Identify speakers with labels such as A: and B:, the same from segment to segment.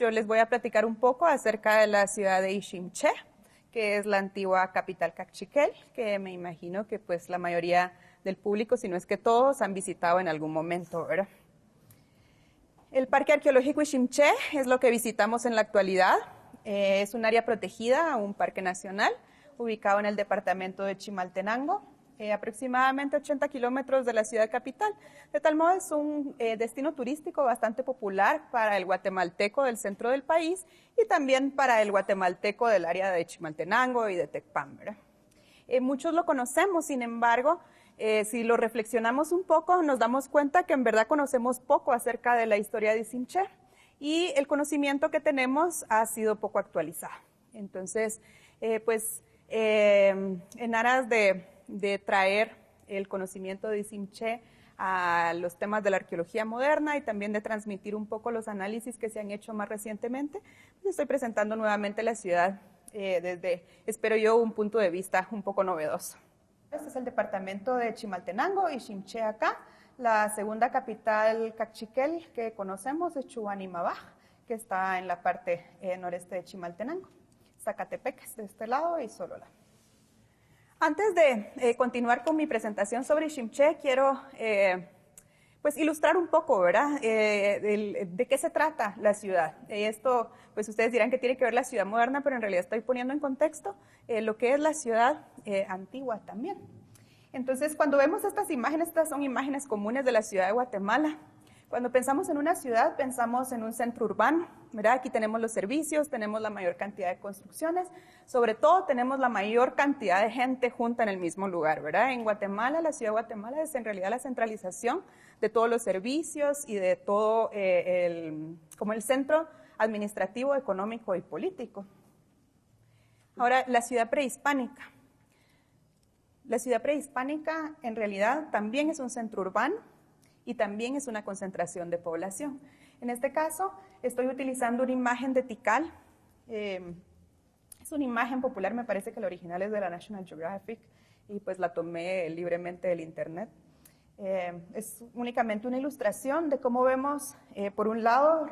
A: yo les voy a platicar un poco acerca de la ciudad de Iximché, que es la antigua capital Cachiquel, que me imagino que pues la mayoría del público, si no es que todos, han visitado en algún momento, ¿verdad? El Parque Arqueológico Iximché es lo que visitamos en la actualidad. Es un área protegida, un parque nacional, ubicado en el departamento de Chimaltenango, aproximadamente 80 kilómetros de la ciudad capital. De tal modo es un destino turístico bastante popular para el guatemalteco del centro del país y también para el guatemalteco del área de Chimaltenango y de Tecpan, ¿verdad? Muchos lo conocemos, sin embargo, si lo reflexionamos un poco, nos damos cuenta que en verdad conocemos poco acerca de la historia de Iximché y el conocimiento que tenemos ha sido poco actualizado. Entonces, en aras de traer el conocimiento de Iximché a los temas de la arqueología moderna y también de transmitir un poco los análisis que se han hecho más recientemente, pues estoy presentando nuevamente la ciudad desde, espero yo, un punto de vista un poco novedoso. Este es el departamento de Chimaltenango, Iximché acá. La segunda capital cachiquel que conocemos es Chuanimabaj, que está en la parte noreste de Chimaltenango. Zacatepec es de este lado y Solola. Antes de continuar con mi presentación sobre Iximché, quiero pues ilustrar un poco, ¿verdad? De qué se trata la ciudad. Esto, pues ustedes dirán que tiene que ver la ciudad moderna, pero en realidad estoy poniendo en contexto lo que es la ciudad antigua también. Entonces, cuando vemos estas son imágenes comunes de la ciudad de Guatemala. Cuando pensamos en una ciudad, pensamos en un centro urbano, ¿verdad? Aquí tenemos los servicios, tenemos la mayor cantidad de construcciones, sobre todo tenemos la mayor cantidad de gente junta en el mismo lugar, ¿verdad? En Guatemala, la ciudad de Guatemala es en realidad la centralización de todos los servicios y de todo como el centro administrativo, económico y político. Ahora, la ciudad prehispánica. La ciudad prehispánica en realidad también es un centro urbano y también es una concentración de población. En este caso, estoy utilizando una imagen de Tikal. Es una imagen popular, me parece que la original es de la National Geographic y pues la tomé libremente del internet. Es únicamente una ilustración de cómo vemos, por un lado,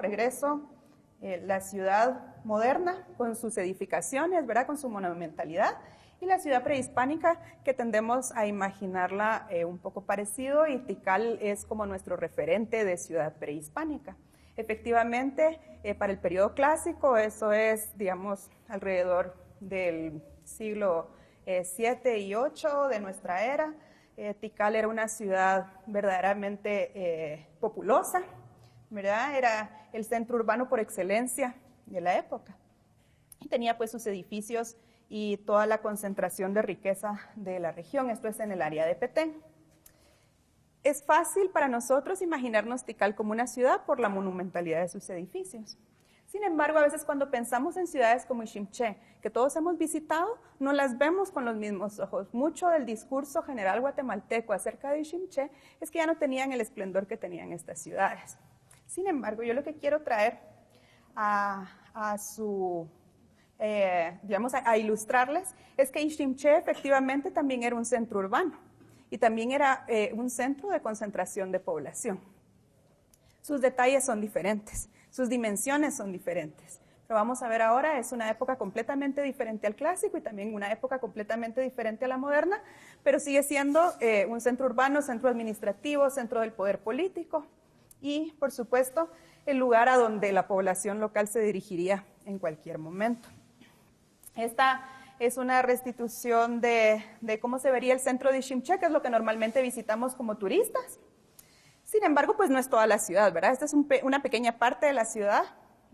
A: la ciudad moderna con sus edificaciones, ¿verdad? Con su monumentalidad, y la ciudad prehispánica que tendemos a imaginarla un poco parecido, y Tikal es como nuestro referente de ciudad prehispánica. Efectivamente, para el periodo clásico, eso es, digamos, alrededor del siglo 7 y 8 de nuestra era. Tikal era una ciudad verdaderamente populosa, ¿verdad? Era el centro urbano por excelencia de la época. Y tenía pues sus edificios y toda la concentración de riqueza de la región. Esto es en el área de Petén. Es fácil para nosotros imaginarnos Tikal como una ciudad por la monumentalidad de sus edificios. Sin embargo, a veces cuando pensamos en ciudades como Iximché, que todos hemos visitado, no las vemos con los mismos ojos. Mucho del discurso general guatemalteco acerca de Iximché es que ya no tenían el esplendor que tenían estas ciudades. Sin embargo, yo lo que quiero traer a ilustrarles es que Iximché efectivamente también era un centro urbano y también era un centro de concentración de población. Sus detalles son diferentes, sus dimensiones son diferentes. Lo vamos a ver ahora, es una época completamente diferente al clásico y también una época completamente diferente a la moderna, pero sigue siendo un centro urbano, centro administrativo, centro del poder político y, por supuesto, el lugar a donde la población local se dirigiría en cualquier momento. Esta es una restitución de cómo se vería el centro de Iximché, que es lo que normalmente visitamos como turistas. Sin embargo, pues no es toda la ciudad, ¿verdad? Esta es una pequeña parte de la ciudad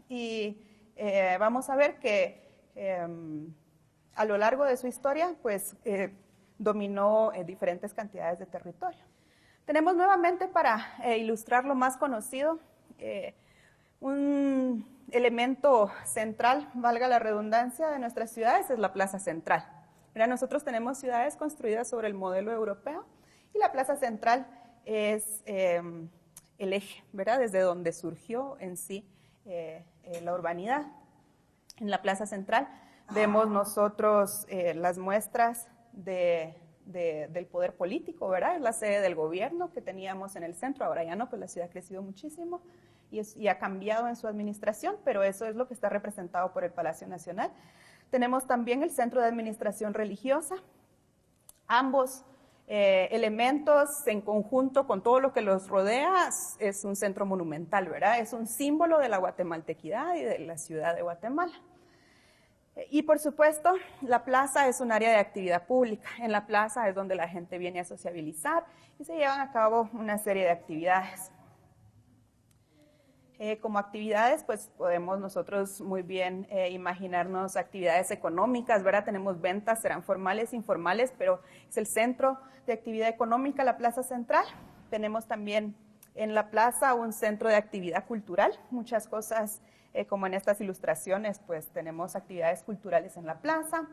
A: y vamos a ver que a lo largo de su historia, pues dominó diferentes cantidades de territorio. Tenemos nuevamente, para ilustrar lo más conocido, un elemento central, valga la redundancia, de nuestras ciudades es la Plaza Central. Mira, nosotros tenemos ciudades construidas sobre el modelo europeo y la Plaza Central es el eje, ¿verdad? Desde donde surgió en sí la urbanidad. En la Plaza Central vemos nosotros las muestras del poder político, ¿verdad? Es la sede del gobierno que teníamos en el centro, ahora ya no, pues la ciudad ha crecido muchísimo. y ha cambiado en su administración, pero eso es lo que está representado por el Palacio Nacional. Tenemos también el Centro de Administración Religiosa. Ambos elementos en conjunto con todo lo que los rodea es un centro monumental, ¿verdad? Es un símbolo de la guatemaltequidad y de la ciudad de Guatemala. Y por supuesto, la plaza es un área de actividad pública. En la plaza es donde la gente viene a sociabilizar y se llevan a cabo una serie de actividades. Como actividades, pues podemos nosotros muy bien imaginarnos actividades económicas, ¿verdad? Tenemos ventas, serán formales, informales, pero es el centro de actividad económica, la plaza central. Tenemos también en la plaza un centro de actividad cultural, muchas cosas como en estas ilustraciones, pues tenemos actividades culturales en la plaza,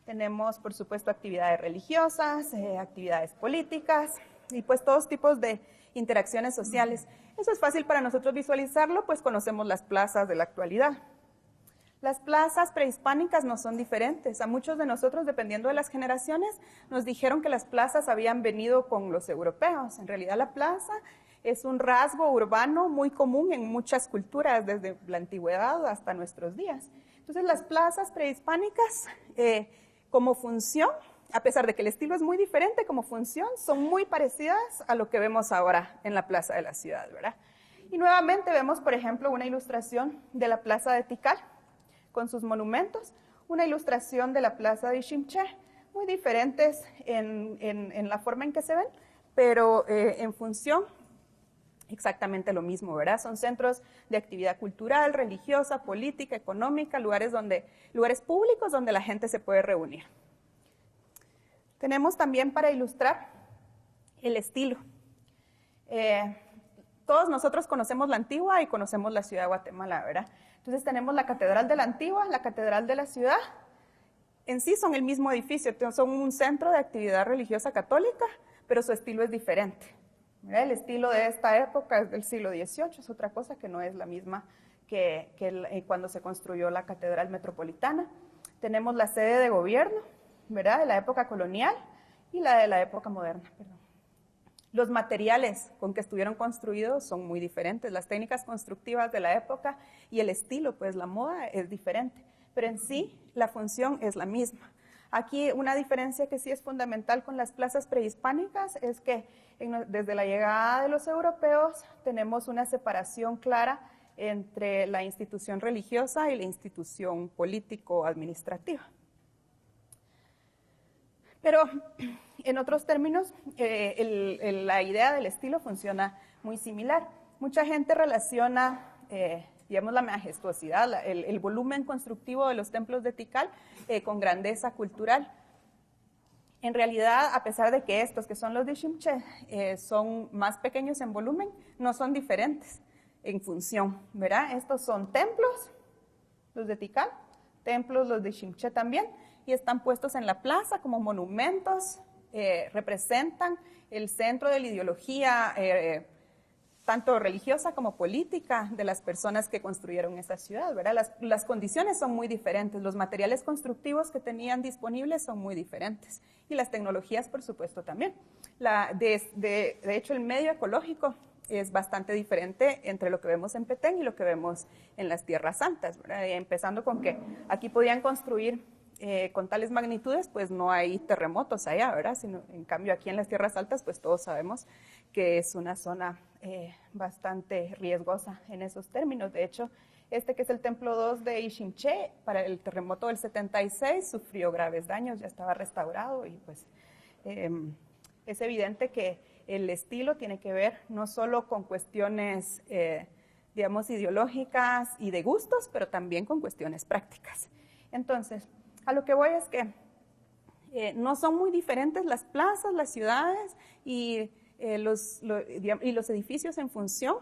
A: tenemos por supuesto actividades religiosas, actividades políticas y pues todos tipos de interacciones sociales. Eso es fácil para nosotros visualizarlo, pues conocemos las plazas de la actualidad. Las plazas prehispánicas no son diferentes. A muchos de nosotros, dependiendo de las generaciones, nos dijeron que las plazas habían venido con los europeos. En realidad la plaza es un rasgo urbano muy común en muchas culturas, desde la antigüedad hasta nuestros días. Entonces las plazas prehispánicas, como función, a pesar de que el estilo es muy diferente como función, son muy parecidas a lo que vemos ahora en la plaza de la ciudad, ¿verdad? Y nuevamente vemos, por ejemplo, una ilustración de la plaza de Tikal, con sus monumentos, una ilustración de la plaza de Iximché, muy diferentes en la forma en que se ven, pero en función exactamente lo mismo, ¿verdad? Son centros de actividad cultural, religiosa, política, económica, lugares públicos donde la gente se puede reunir. Tenemos también para ilustrar el estilo. Todos nosotros conocemos la Antigua y conocemos la ciudad de Guatemala, ¿verdad? Entonces tenemos la Catedral de la Antigua, la Catedral de la Ciudad. En sí son el mismo edificio, son un centro de actividad religiosa católica, pero su estilo es diferente. ¿Verdad? El estilo de esta época es del siglo XVIII, es otra cosa que no es la misma que cuando se construyó la Catedral Metropolitana. Tenemos la sede de gobierno, ¿verdad? De la época colonial y la de la época moderna, perdón. Los materiales con que estuvieron construidos son muy diferentes, las técnicas constructivas de la época y el estilo, pues la moda es diferente, pero en sí la función es la misma. Aquí una diferencia que sí es fundamental con las plazas prehispánicas es que desde la llegada de los europeos tenemos una separación clara entre la institución religiosa y la institución político-administrativa. Pero en otros términos, la idea del estilo funciona muy similar. Mucha gente relaciona, digamos, la majestuosidad, el volumen constructivo de los templos de Tikal con grandeza cultural. En realidad, a pesar de que estos, que son los de Iximché, son más pequeños en volumen, no son diferentes en función, ¿verdad? Estos son templos, los de Tikal, templos, los de Iximché también, y están puestos en la plaza como monumentos, representan el centro de la ideología tanto religiosa como política de las personas que construyeron esta ciudad, ¿verdad? Las condiciones son muy diferentes, los materiales constructivos que tenían disponibles son muy diferentes y las tecnologías, por supuesto, también. De hecho, el medio ecológico es bastante diferente entre lo que vemos en Petén y lo que vemos en las Tierras Altas, ¿verdad? Empezando con que aquí podían construir con tales magnitudes, pues no hay terremotos allá, ¿verdad? En cambio, aquí en las Tierras Altas, pues todos sabemos que es una zona bastante riesgosa en esos términos. De hecho, que es el Templo 2 de Iximché, para el terremoto del 76, sufrió graves daños, ya estaba restaurado y pues es evidente que el estilo tiene que ver no solo con cuestiones, digamos, ideológicas y de gustos, pero también con cuestiones prácticas. Entonces, a lo que voy es que no son muy diferentes las plazas, las ciudades y los edificios en función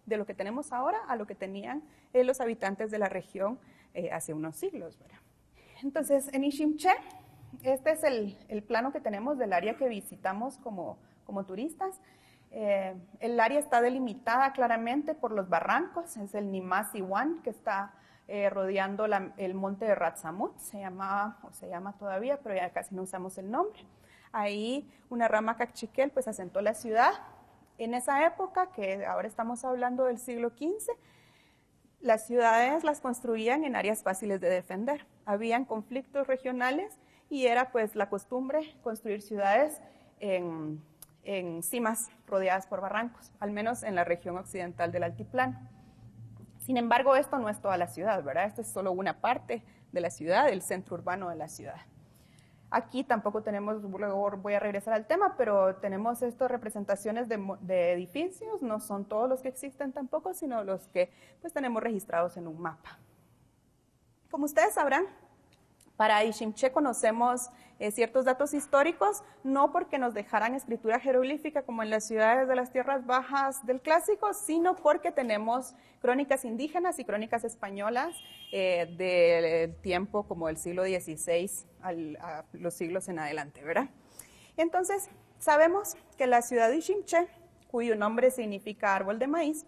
A: de lo que tenemos ahora a lo que tenían los habitantes de la región hace unos siglos, ¿verdad? Entonces, en Iximché, este es el plano que tenemos del área que visitamos como turistas. El área está delimitada claramente por los barrancos, es el Nimás-Iwan, que está rodeando el monte de Ratsamut, se llama todavía, pero ya casi no usamos el nombre. Ahí una rama cachiquel pues asentó la ciudad En esa época, que ahora estamos hablando del siglo XV, las ciudades las construían en áreas fáciles de defender. Habían conflictos regionales y era pues la costumbre construir ciudades en cimas rodeadas por barrancos, al menos en la región occidental del altiplano. Sin embargo, esto no es toda la ciudad, ¿verdad? Esto es solo una parte de la ciudad, el centro urbano de la ciudad. Aquí tampoco tenemos, luego voy a regresar al tema, pero tenemos estas representaciones de edificios, no son todos los que existen tampoco, sino los que pues tenemos registrados en un mapa. Como ustedes sabrán, para Iximché conocemos ciertos datos históricos, no porque nos dejaran escritura jeroglífica como en las ciudades de las tierras bajas del clásico, sino porque tenemos crónicas indígenas y crónicas españolas del tiempo como el siglo XVI a los siglos en adelante, ¿verdad? Entonces, sabemos que la ciudad de Iximché, cuyo nombre significa árbol de maíz,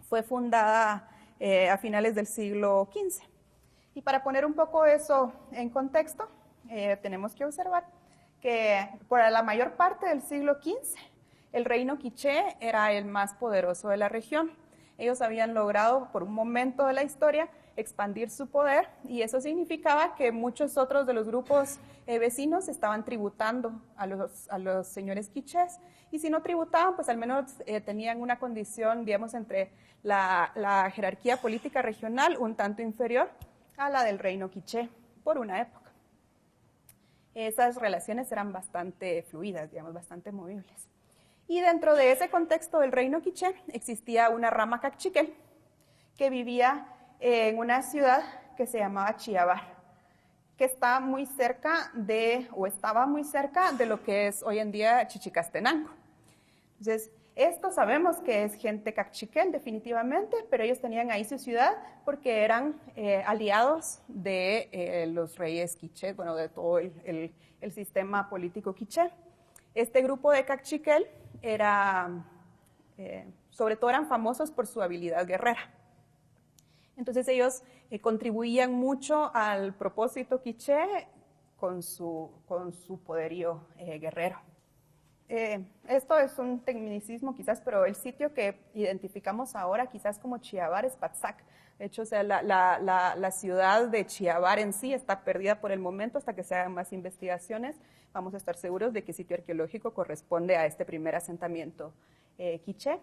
A: fue fundada a finales del siglo XV. Y para poner un poco eso en contexto, tenemos que observar que por la mayor parte del siglo XV, el reino quiché era el más poderoso de la región. Ellos habían logrado, por un momento de la historia, expandir su poder, y eso significaba que muchos otros de los grupos vecinos estaban tributando a los señores quichés, y si no tributaban, pues al menos tenían una condición, digamos, entre la jerarquía política regional un tanto inferior a la del reino quiché por una época. Esas relaciones eran bastante fluidas, digamos, bastante movibles. Y dentro de ese contexto del reino quiché existía una rama cachiquel que vivía en una ciudad que se llamaba Chiabar, que está muy cerca estaba muy cerca de lo que es hoy en día Chichicastenango. Entonces, esto sabemos que es gente cachiquel definitivamente, pero ellos tenían ahí su ciudad porque eran aliados de los reyes quiché, bueno, de todo el sistema político quiché. Este grupo de cachiquel sobre todo eran famosos por su habilidad guerrera. Entonces ellos contribuían mucho al propósito quiché con su poderío guerrero. Esto es un tecnicismo quizás, pero el sitio que identificamos ahora quizás como Chiabar es Patzac. De hecho, o sea, la ciudad de Chiabar en sí está perdida por el momento hasta que se hagan más investigaciones. Vamos a estar seguros de qué sitio arqueológico corresponde a este primer asentamiento quiché.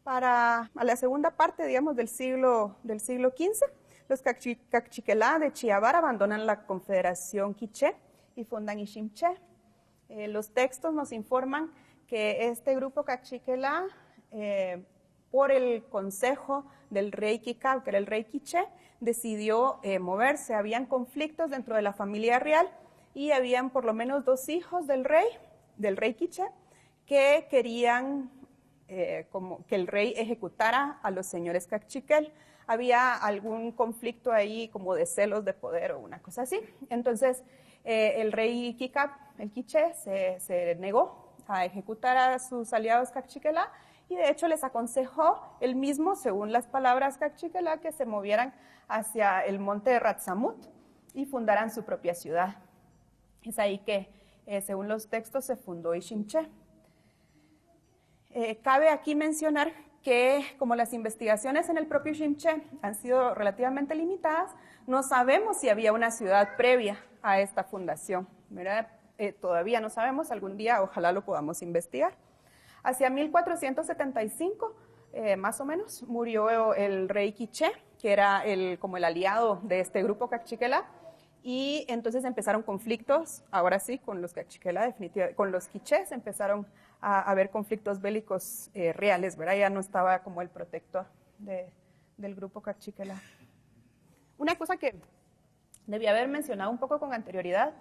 A: A la segunda parte, digamos, del siglo XV, los cachiquelá de Chiabar abandonan la confederación quiché y fundan Iximché. Los textos nos informan que este grupo cachiquelá, por el consejo del rey Kikab, que era el rey quiché, decidió moverse. Habían conflictos dentro de la familia real y habían por lo menos 2 hijos del rey quiché, que querían como que el rey ejecutara a los señores cachiquel. Había algún conflicto ahí como de celos de poder o una cosa así. Entonces, el rey Kikab, el quiché, se negó a ejecutar a sus aliados cachiquelá y de hecho les aconsejó él mismo, según las palabras cachiquelá, que se movieran hacia el monte de Ratsamut y fundaran su propia ciudad. Es ahí que, según los textos, se fundó Iximché. Cabe aquí mencionar que como las investigaciones en el propio Iximché han sido relativamente limitadas, no sabemos si había una ciudad previa a esta fundación, ¿verdad? Todavía no sabemos, algún día ojalá lo podamos investigar. Hacia 1475, más o menos, murió el rey quiché, que era como el aliado de este grupo cachiquelá, y entonces empezaron conflictos, ahora sí, con los cachiquelá, definitivamente, con los quichés empezaron a haber conflictos bélicos reales, ¿verdad? Ya no estaba como el protector del grupo cachiquelá. Una cosa que debía haber mencionado un poco con anterioridad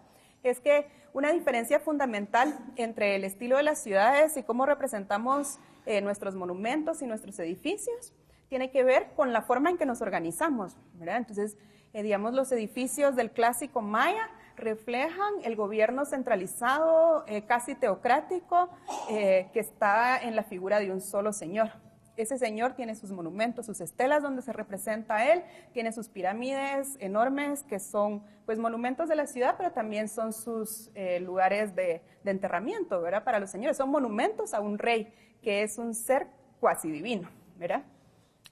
A: es que una diferencia fundamental entre el estilo de las ciudades y cómo representamos nuestros monumentos y nuestros edificios tiene que ver con la forma en que nos organizamos, ¿verdad? Entonces, digamos, los edificios del clásico maya reflejan el gobierno centralizado, casi teocrático, que está en la figura de un solo señor. ese señor tiene sus monumentos, sus estelas donde se representa a él, tiene sus pirámides enormes que son pues monumentos de la ciudad, pero también son sus lugares de enterramiento, ¿verdad? Para los señores, son monumentos a un rey, que es un ser cuasi divino, ¿verdad?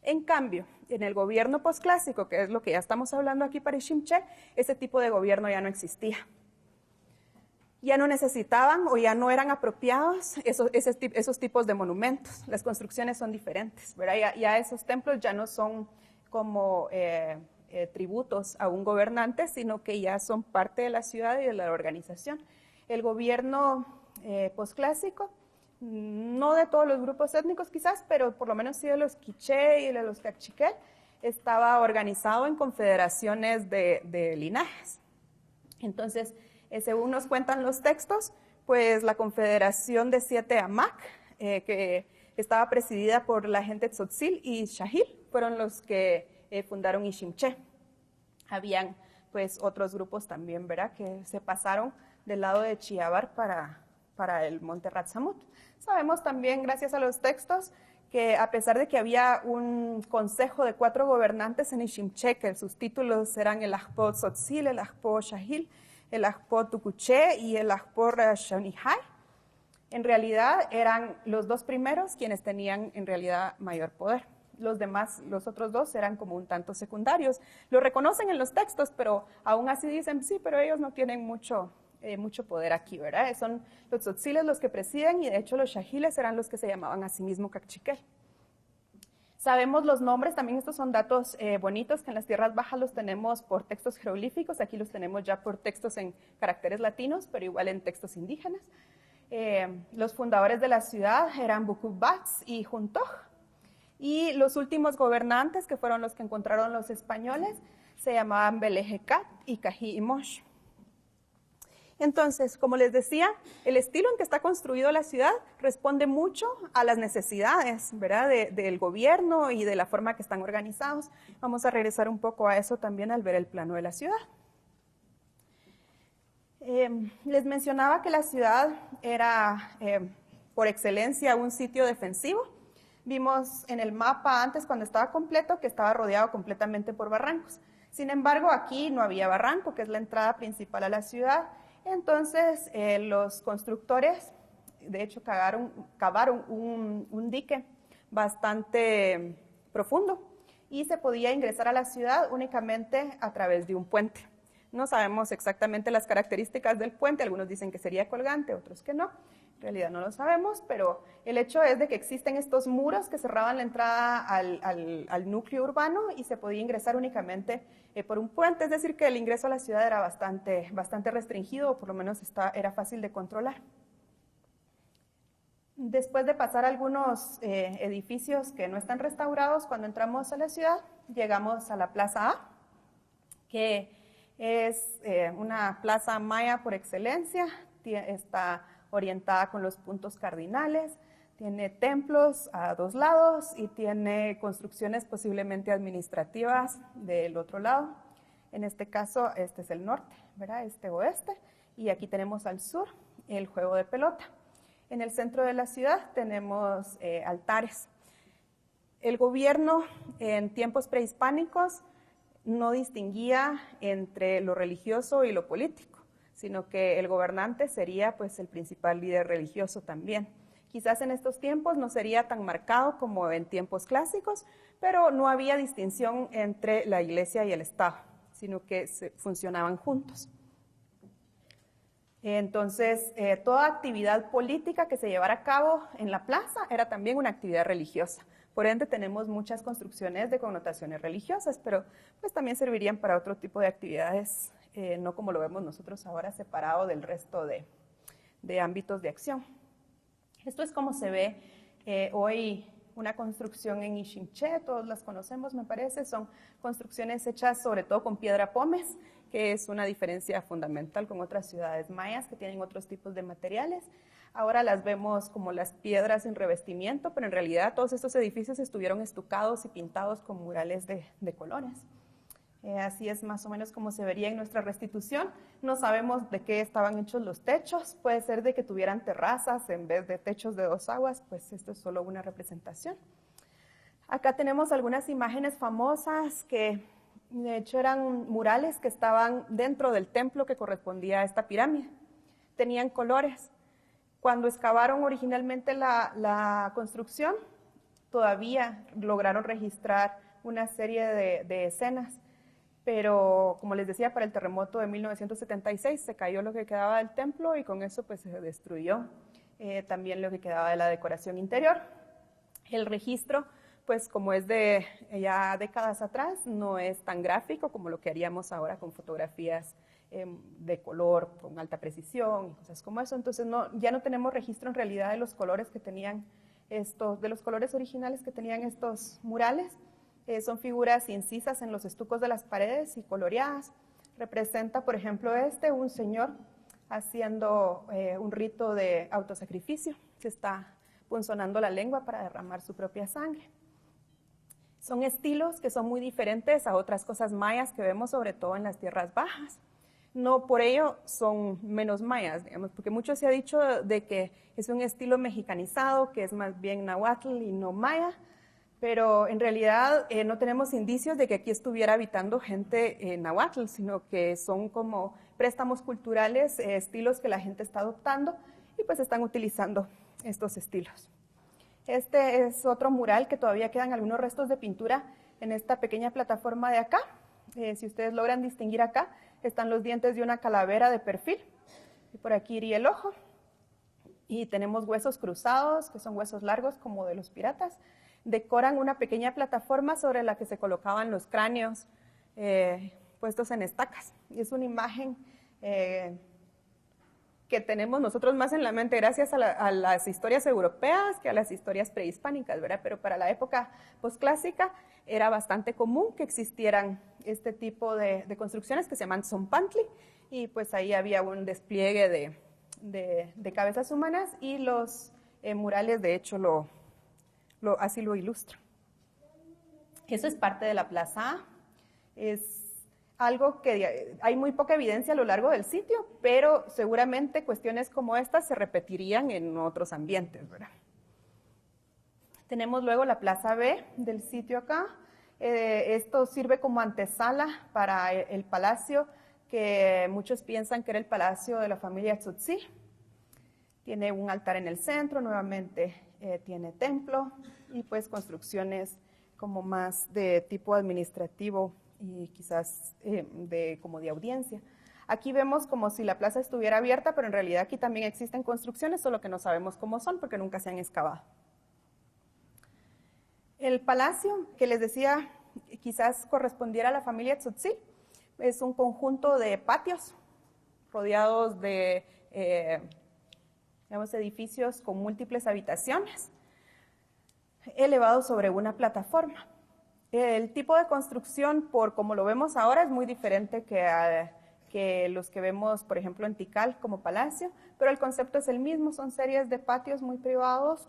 A: En cambio, en el gobierno posclásico, que es lo que ya estamos hablando aquí para Iximché, ese tipo de gobierno ya no existía. Ya no necesitaban o ya no eran apropiados esos tipos de monumentos. Las construcciones son diferentes, ¿verdad? Ya esos templos ya no son como tributos a un gobernante, sino que ya son parte de la ciudad y de la organización. El gobierno posclásico, no de todos los grupos étnicos quizás, pero por lo menos sí de los quiché y de los cachiquel, estaba organizado en confederaciones de linajes. Entonces, según nos cuentan los textos, pues la confederación de 7 Amac, que estaba presidida por la gente Tzotzil y Xajil, fueron los que fundaron Iximché. Habían pues otros grupos también, ¿verdad?, que se pasaron del lado de Chiabar para el monte Ratsamut. Sabemos también, gracias a los textos, que a pesar de que había un consejo de 4 gobernantes en Iximché, que sus títulos eran el Ajpo Tzotzil, el Ajpo Xajil, el Ajpo Tucuché y el Ajpo Xonihai, en realidad eran los 2 primeros quienes tenían en realidad mayor poder. Los demás, los otros 2 eran como un tanto secundarios. Lo reconocen en los textos, pero aún así dicen, sí, pero ellos no tienen mucho poder aquí, ¿verdad? Son los tzotziles los que presiden y de hecho los shahiles eran los que se llamaban a sí mismos cachiquel. Sabemos los nombres, también estos son datos bonitos que en las tierras bajas los tenemos por textos jeroglíficos, aquí los tenemos ya por textos en caracteres latinos, pero igual en textos indígenas. Los fundadores de la ciudad eran Bucubats y Juntoj, y los últimos gobernantes, que fueron los que encontraron los españoles, se llamaban Belejecat y Cají y Mosh. Entonces, como les decía, el estilo en que está construido la ciudad responde mucho a las necesidades, ¿verdad?, del gobierno y de la forma que están organizados. Vamos a regresar un poco a eso también al ver el plano de la ciudad. Les mencionaba que la ciudad era, por excelencia, un sitio defensivo. Vimos en el mapa antes, cuando estaba completo, que estaba rodeado completamente por barrancos. Sin embargo, aquí no había barranco, que es la entrada principal a la ciudad. Entonces, los constructores, de hecho, cavaron un dique bastante profundo y se podía ingresar a la ciudad únicamente a través de un puente. No sabemos exactamente las características del puente, algunos dicen que sería colgante, otros que no. En realidad no lo sabemos, pero el hecho es de que existen estos muros que cerraban la entrada al núcleo urbano y se podía ingresar únicamente por un puente, es decir, que el ingreso a la ciudad era bastante restringido, o por lo menos era fácil de controlar. Después de pasar algunos edificios que no están restaurados, cuando entramos a la ciudad, llegamos a la Plaza A, que es una plaza maya por excelencia, está orientada con los puntos cardinales, tiene templos a 2 lados y tiene construcciones posiblemente administrativas del otro lado. En este caso, este es el norte, ¿verdad?, oeste, y aquí tenemos al sur el juego de pelota. En el centro de la ciudad tenemos altares. El gobierno en tiempos prehispánicos no distinguía entre lo religioso y lo político, sino que el gobernante sería pues el principal líder religioso también. Quizás en estos tiempos no sería tan marcado como en tiempos clásicos, pero no había distinción entre la iglesia y el Estado, sino que funcionaban juntos. Entonces, toda actividad política que se llevara a cabo en la plaza era también una actividad religiosa. Por ende, tenemos muchas construcciones de connotaciones religiosas, pero pues también servirían para otro tipo de actividades, no como lo vemos nosotros ahora, separado del resto de ámbitos de acción. Esto es como se ve hoy una construcción en Iximché, todos las conocemos, me parece, son construcciones hechas sobre todo con piedra pómez, que es una diferencia fundamental con otras ciudades mayas que tienen otros tipos de materiales. Ahora las vemos como las piedras sin revestimiento, pero en realidad todos estos edificios estuvieron estucados y pintados con murales de colores. Así es más o menos como se vería en nuestra restitución. No sabemos de qué estaban hechos los techos, puede ser de que tuvieran terrazas en vez de techos de 2 aguas, pues esto es solo una representación. Acá tenemos algunas imágenes famosas que de hecho eran murales que estaban dentro del templo que correspondía a esta pirámide. Tenían colores. Cuando excavaron originalmente la construcción, todavía lograron registrar una serie de escenas, pero como les decía, para el terremoto de 1976 se cayó lo que quedaba del templo y con eso pues se destruyó también lo que quedaba de la decoración interior. El registro, pues como es de ya décadas atrás, no es tan gráfico como lo que haríamos ahora con fotografías de color con alta precisión y cosas como eso. Entonces ya no tenemos registro en realidad de los colores que tenían de los colores originales que tenían estos murales. Son figuras incisas en los estucos de las paredes y coloreadas. Representa, por ejemplo, un señor haciendo un rito de autosacrificio. Se está punzonando la lengua para derramar su propia sangre. Son estilos que son muy diferentes a otras cosas mayas que vemos sobre todo en las tierras bajas. No por ello son menos mayas, digamos, porque mucho se ha dicho de que es un estilo mexicanizado, que es más bien náhuatl y no maya, pero en realidad no tenemos indicios de que aquí estuviera habitando gente náhuatl, sino que son como préstamos culturales, estilos que la gente está adoptando y pues están utilizando estos estilos. Este es otro mural que todavía quedan algunos restos de pintura en esta pequeña plataforma de acá. Si ustedes logran distinguir acá, están los dientes de una calavera de perfil. Y por aquí iría el ojo. Y tenemos huesos cruzados, que son huesos largos como de los piratas. Decoran una pequeña plataforma sobre la que se colocaban los cráneos puestos en estacas. Y es una imagen que tenemos nosotros más en la mente gracias a las historias europeas que a las historias prehispánicas, ¿verdad? Pero para la época posclásica era bastante común que existieran este tipo de construcciones que se llaman tzompantli, y pues ahí había un despliegue de cabezas humanas y los murales de hecho así lo ilustran. Eso es parte de la Plaza A. Es algo que hay muy poca evidencia a lo largo del sitio, pero seguramente cuestiones como estas se repetirían en otros ambientes, ¿verdad? Tenemos luego la Plaza B del sitio acá. Esto sirve como antesala para el palacio que muchos piensan que era el palacio de la familia Tzotzil. Tiene un altar en el centro, nuevamente tiene templo y pues construcciones como más de tipo administrativo y quizás como de audiencia. Aquí vemos como si la plaza estuviera abierta, pero en realidad aquí también existen construcciones, solo que no sabemos cómo son porque nunca se han excavado. El palacio, que les decía, quizás correspondiera a la familia Tzotzil, es un conjunto de patios rodeados de edificios con múltiples habitaciones, elevados sobre una plataforma. El tipo de construcción, por como lo vemos ahora, es muy diferente que los que vemos, por ejemplo, en Tikal como palacio, pero el concepto es el mismo, son series de patios muy privados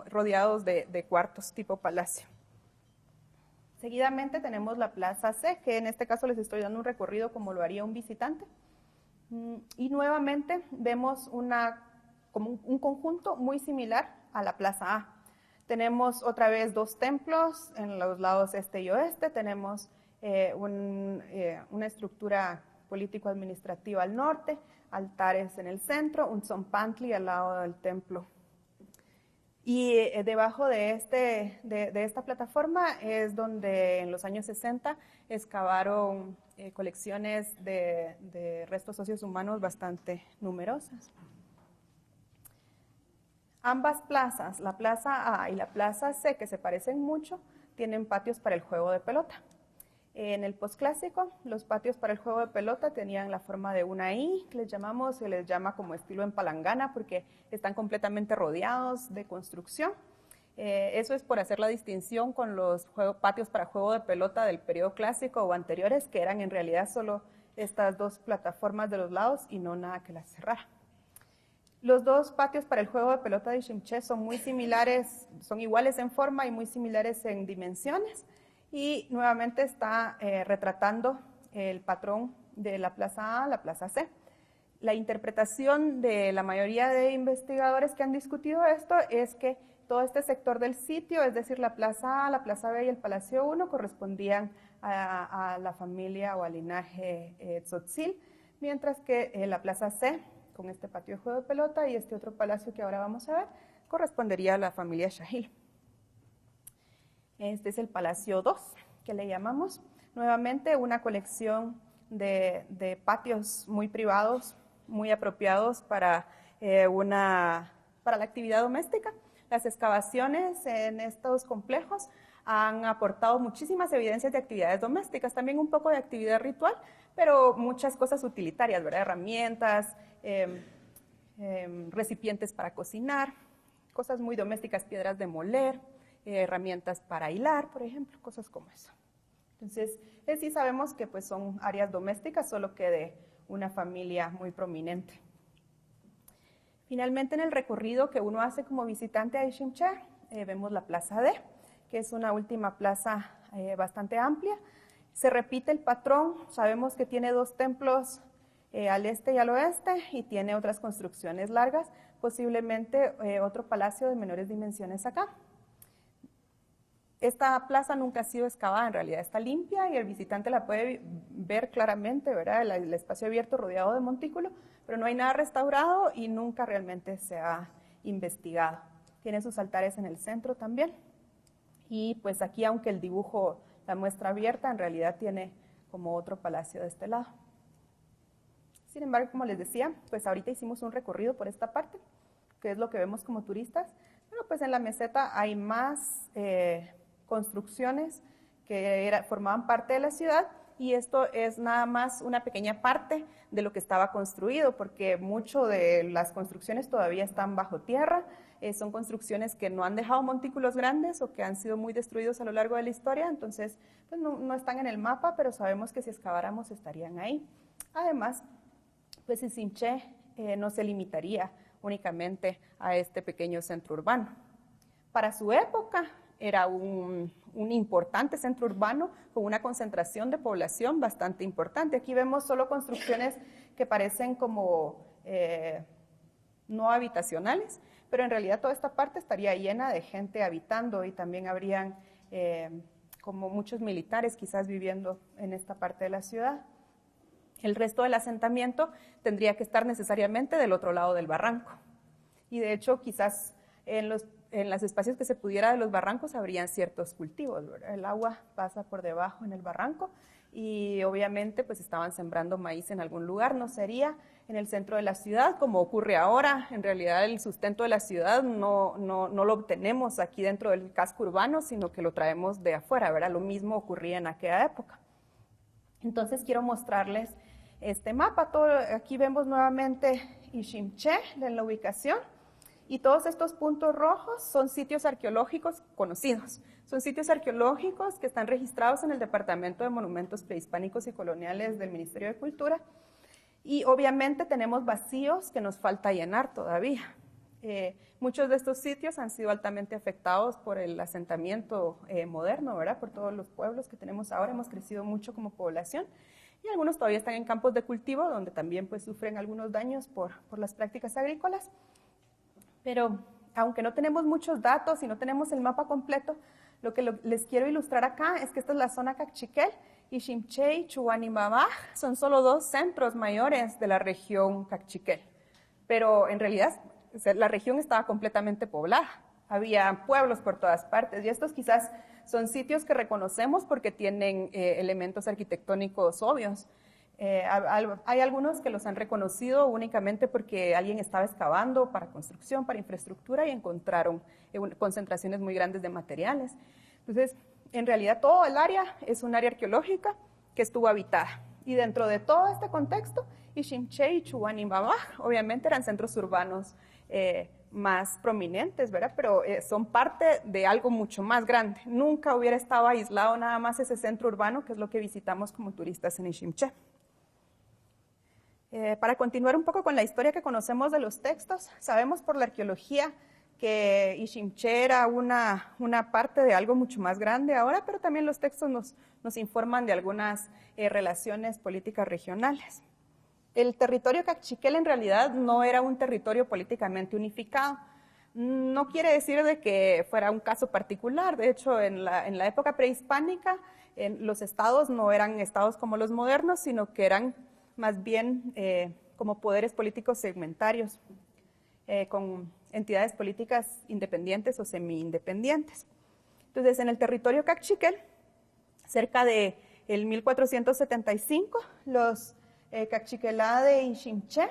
A: rodeados de cuartos tipo palacio. Seguidamente tenemos la Plaza C, que en este caso les estoy dando un recorrido como lo haría un visitante. Y nuevamente vemos como un conjunto muy similar a la Plaza A. Tenemos otra vez dos templos en los lados este y oeste, tenemos una estructura político-administrativa al norte, altares en el centro, un tzompantli al lado del templo. Y debajo de esta plataforma es donde en los años 60 excavaron colecciones de restos óseos humanos bastante numerosas. Ambas plazas, la Plaza A y la Plaza C, que se parecen mucho, tienen patios para el juego de pelota. En el posclásico, los patios para el juego de pelota tenían la forma de una I, que se les llama como estilo en palangana porque están completamente rodeados de construcción. Eso es por hacer la distinción con los patios para juego de pelota del periodo clásico o anteriores, que eran en realidad solo estas dos plataformas de los lados y no nada que las cerrara. Los dos patios para el juego de pelota de Iximché son muy similares, son iguales en forma y muy similares en dimensiones, y nuevamente está retratando el patrón de la Plaza A, la Plaza C. La interpretación de la mayoría de investigadores que han discutido esto es que Todo este sector del sitio, es decir, la Plaza A, la Plaza B y el Palacio 1, correspondían a la familia o al linaje Tzotzil, mientras que la Plaza C, con este patio de juego de pelota y este otro palacio que ahora vamos a ver, correspondería a la familia Shahil. Este es el Palacio 2, que le llamamos. Nuevamente una colección de patios muy privados, muy apropiados para la actividad doméstica. Las excavaciones en estos complejos han aportado muchísimas evidencias de actividades domésticas, también un poco de actividad ritual, pero muchas cosas utilitarias, ¿verdad? Herramientas, recipientes para cocinar, cosas muy domésticas, piedras de moler, herramientas para hilar, por ejemplo, cosas como eso. Entonces, sí sabemos que pues, son áreas domésticas, solo que de una familia muy prominente. Finalmente, en el recorrido que uno hace como visitante a Iximché, vemos la Plaza D, que es una última plaza bastante amplia. Se repite el patrón, sabemos que tiene dos templos al este y al oeste, y tiene otras construcciones largas, posiblemente otro palacio de menores dimensiones acá. Esta plaza nunca ha sido excavada, en realidad está limpia y el visitante la puede ver claramente, ¿verdad? El espacio abierto rodeado de montículo, pero no hay nada restaurado y nunca realmente se ha investigado. Tiene sus altares en el centro también. Y pues aquí, aunque el dibujo la muestra abierta, en realidad tiene como otro palacio de este lado. Sin embargo, como les decía, pues ahorita hicimos un recorrido por esta parte, que es lo que vemos como turistas. Pero pues en la meseta hay más construcciones que formaban parte de la ciudad, y esto es nada más una pequeña parte de lo que estaba construido, porque mucho de las construcciones todavía están bajo tierra, son construcciones que no han dejado montículos grandes o que han sido muy destruidos a lo largo de la historia, entonces pues no están en el mapa, pero sabemos que si excaváramos estarían ahí. Además, pues Iximché no se limitaría únicamente a este pequeño centro urbano. Para su época era un importante centro urbano con una concentración de población bastante importante. Aquí vemos solo construcciones que parecen como no habitacionales, pero en realidad toda esta parte estaría llena de gente habitando, y también habrían como muchos militares quizás viviendo en esta parte de la ciudad. El resto del asentamiento tendría que estar necesariamente del otro lado del barranco. Y de hecho, quizás en los espacios que se pudiera de los barrancos habrían ciertos cultivos, ¿verdad? El agua pasa por debajo en el barranco y obviamente pues estaban sembrando maíz en algún lugar. No sería en el centro de la ciudad como ocurre ahora. En realidad el sustento de la ciudad no lo obtenemos aquí dentro del casco urbano, sino que lo traemos de afuera, ¿verdad? Lo mismo ocurría en aquella época. Entonces quiero mostrarles este mapa. Aquí vemos nuevamente Iximché en la ubicación. Y todos estos puntos rojos son sitios arqueológicos conocidos. Son sitios arqueológicos que están registrados en el Departamento de Monumentos Prehispánicos y Coloniales del Ministerio de Cultura. Y obviamente tenemos vacíos que nos falta llenar todavía. Muchos de estos sitios han sido altamente afectados por el asentamiento moderno, ¿verdad? Por todos los pueblos que tenemos ahora. Hemos crecido mucho como población. Y algunos todavía están en campos de cultivo, donde también pues, sufren algunos daños por las prácticas agrícolas. Pero aunque no tenemos muchos datos y no tenemos el mapa completo, lo que les quiero ilustrar acá es que esta es la zona Cachiquel, Iximché y Chuquibambaj son solo dos centros mayores de la región Cachiquel. Pero en realidad la región estaba completamente poblada, había pueblos por todas partes, y estos quizás son sitios que reconocemos porque tienen elementos arquitectónicos obvios. Hay algunos que los han reconocido únicamente porque alguien estaba excavando para construcción, para infraestructura, y encontraron concentraciones muy grandes de materiales. Entonces, en realidad todo el área es un área arqueológica que estuvo habitada. Y dentro de todo este contexto, Iximché y Chuquibambaj obviamente eran centros urbanos más prominentes, ¿verdad? Pero son parte de algo mucho más grande. Nunca hubiera estado aislado nada más ese centro urbano, que es lo que visitamos como turistas en Iximché. Para continuar un poco con la historia que conocemos de los textos, sabemos por la arqueología que Iximché era una parte de algo mucho más grande ahora, pero también los textos nos informan de algunas relaciones políticas regionales. El territorio Cachiquel en realidad no era un territorio políticamente unificado. no quiere decir de que fuera un caso particular. De hecho, en la época prehispánica, los estados no eran estados como los modernos, sino que eran más bien como poderes políticos segmentarios, con entidades políticas independientes o semi-independientes. Entonces, en el territorio Cachiquel, cerca de el 1475, los Cachiquelá de Iximché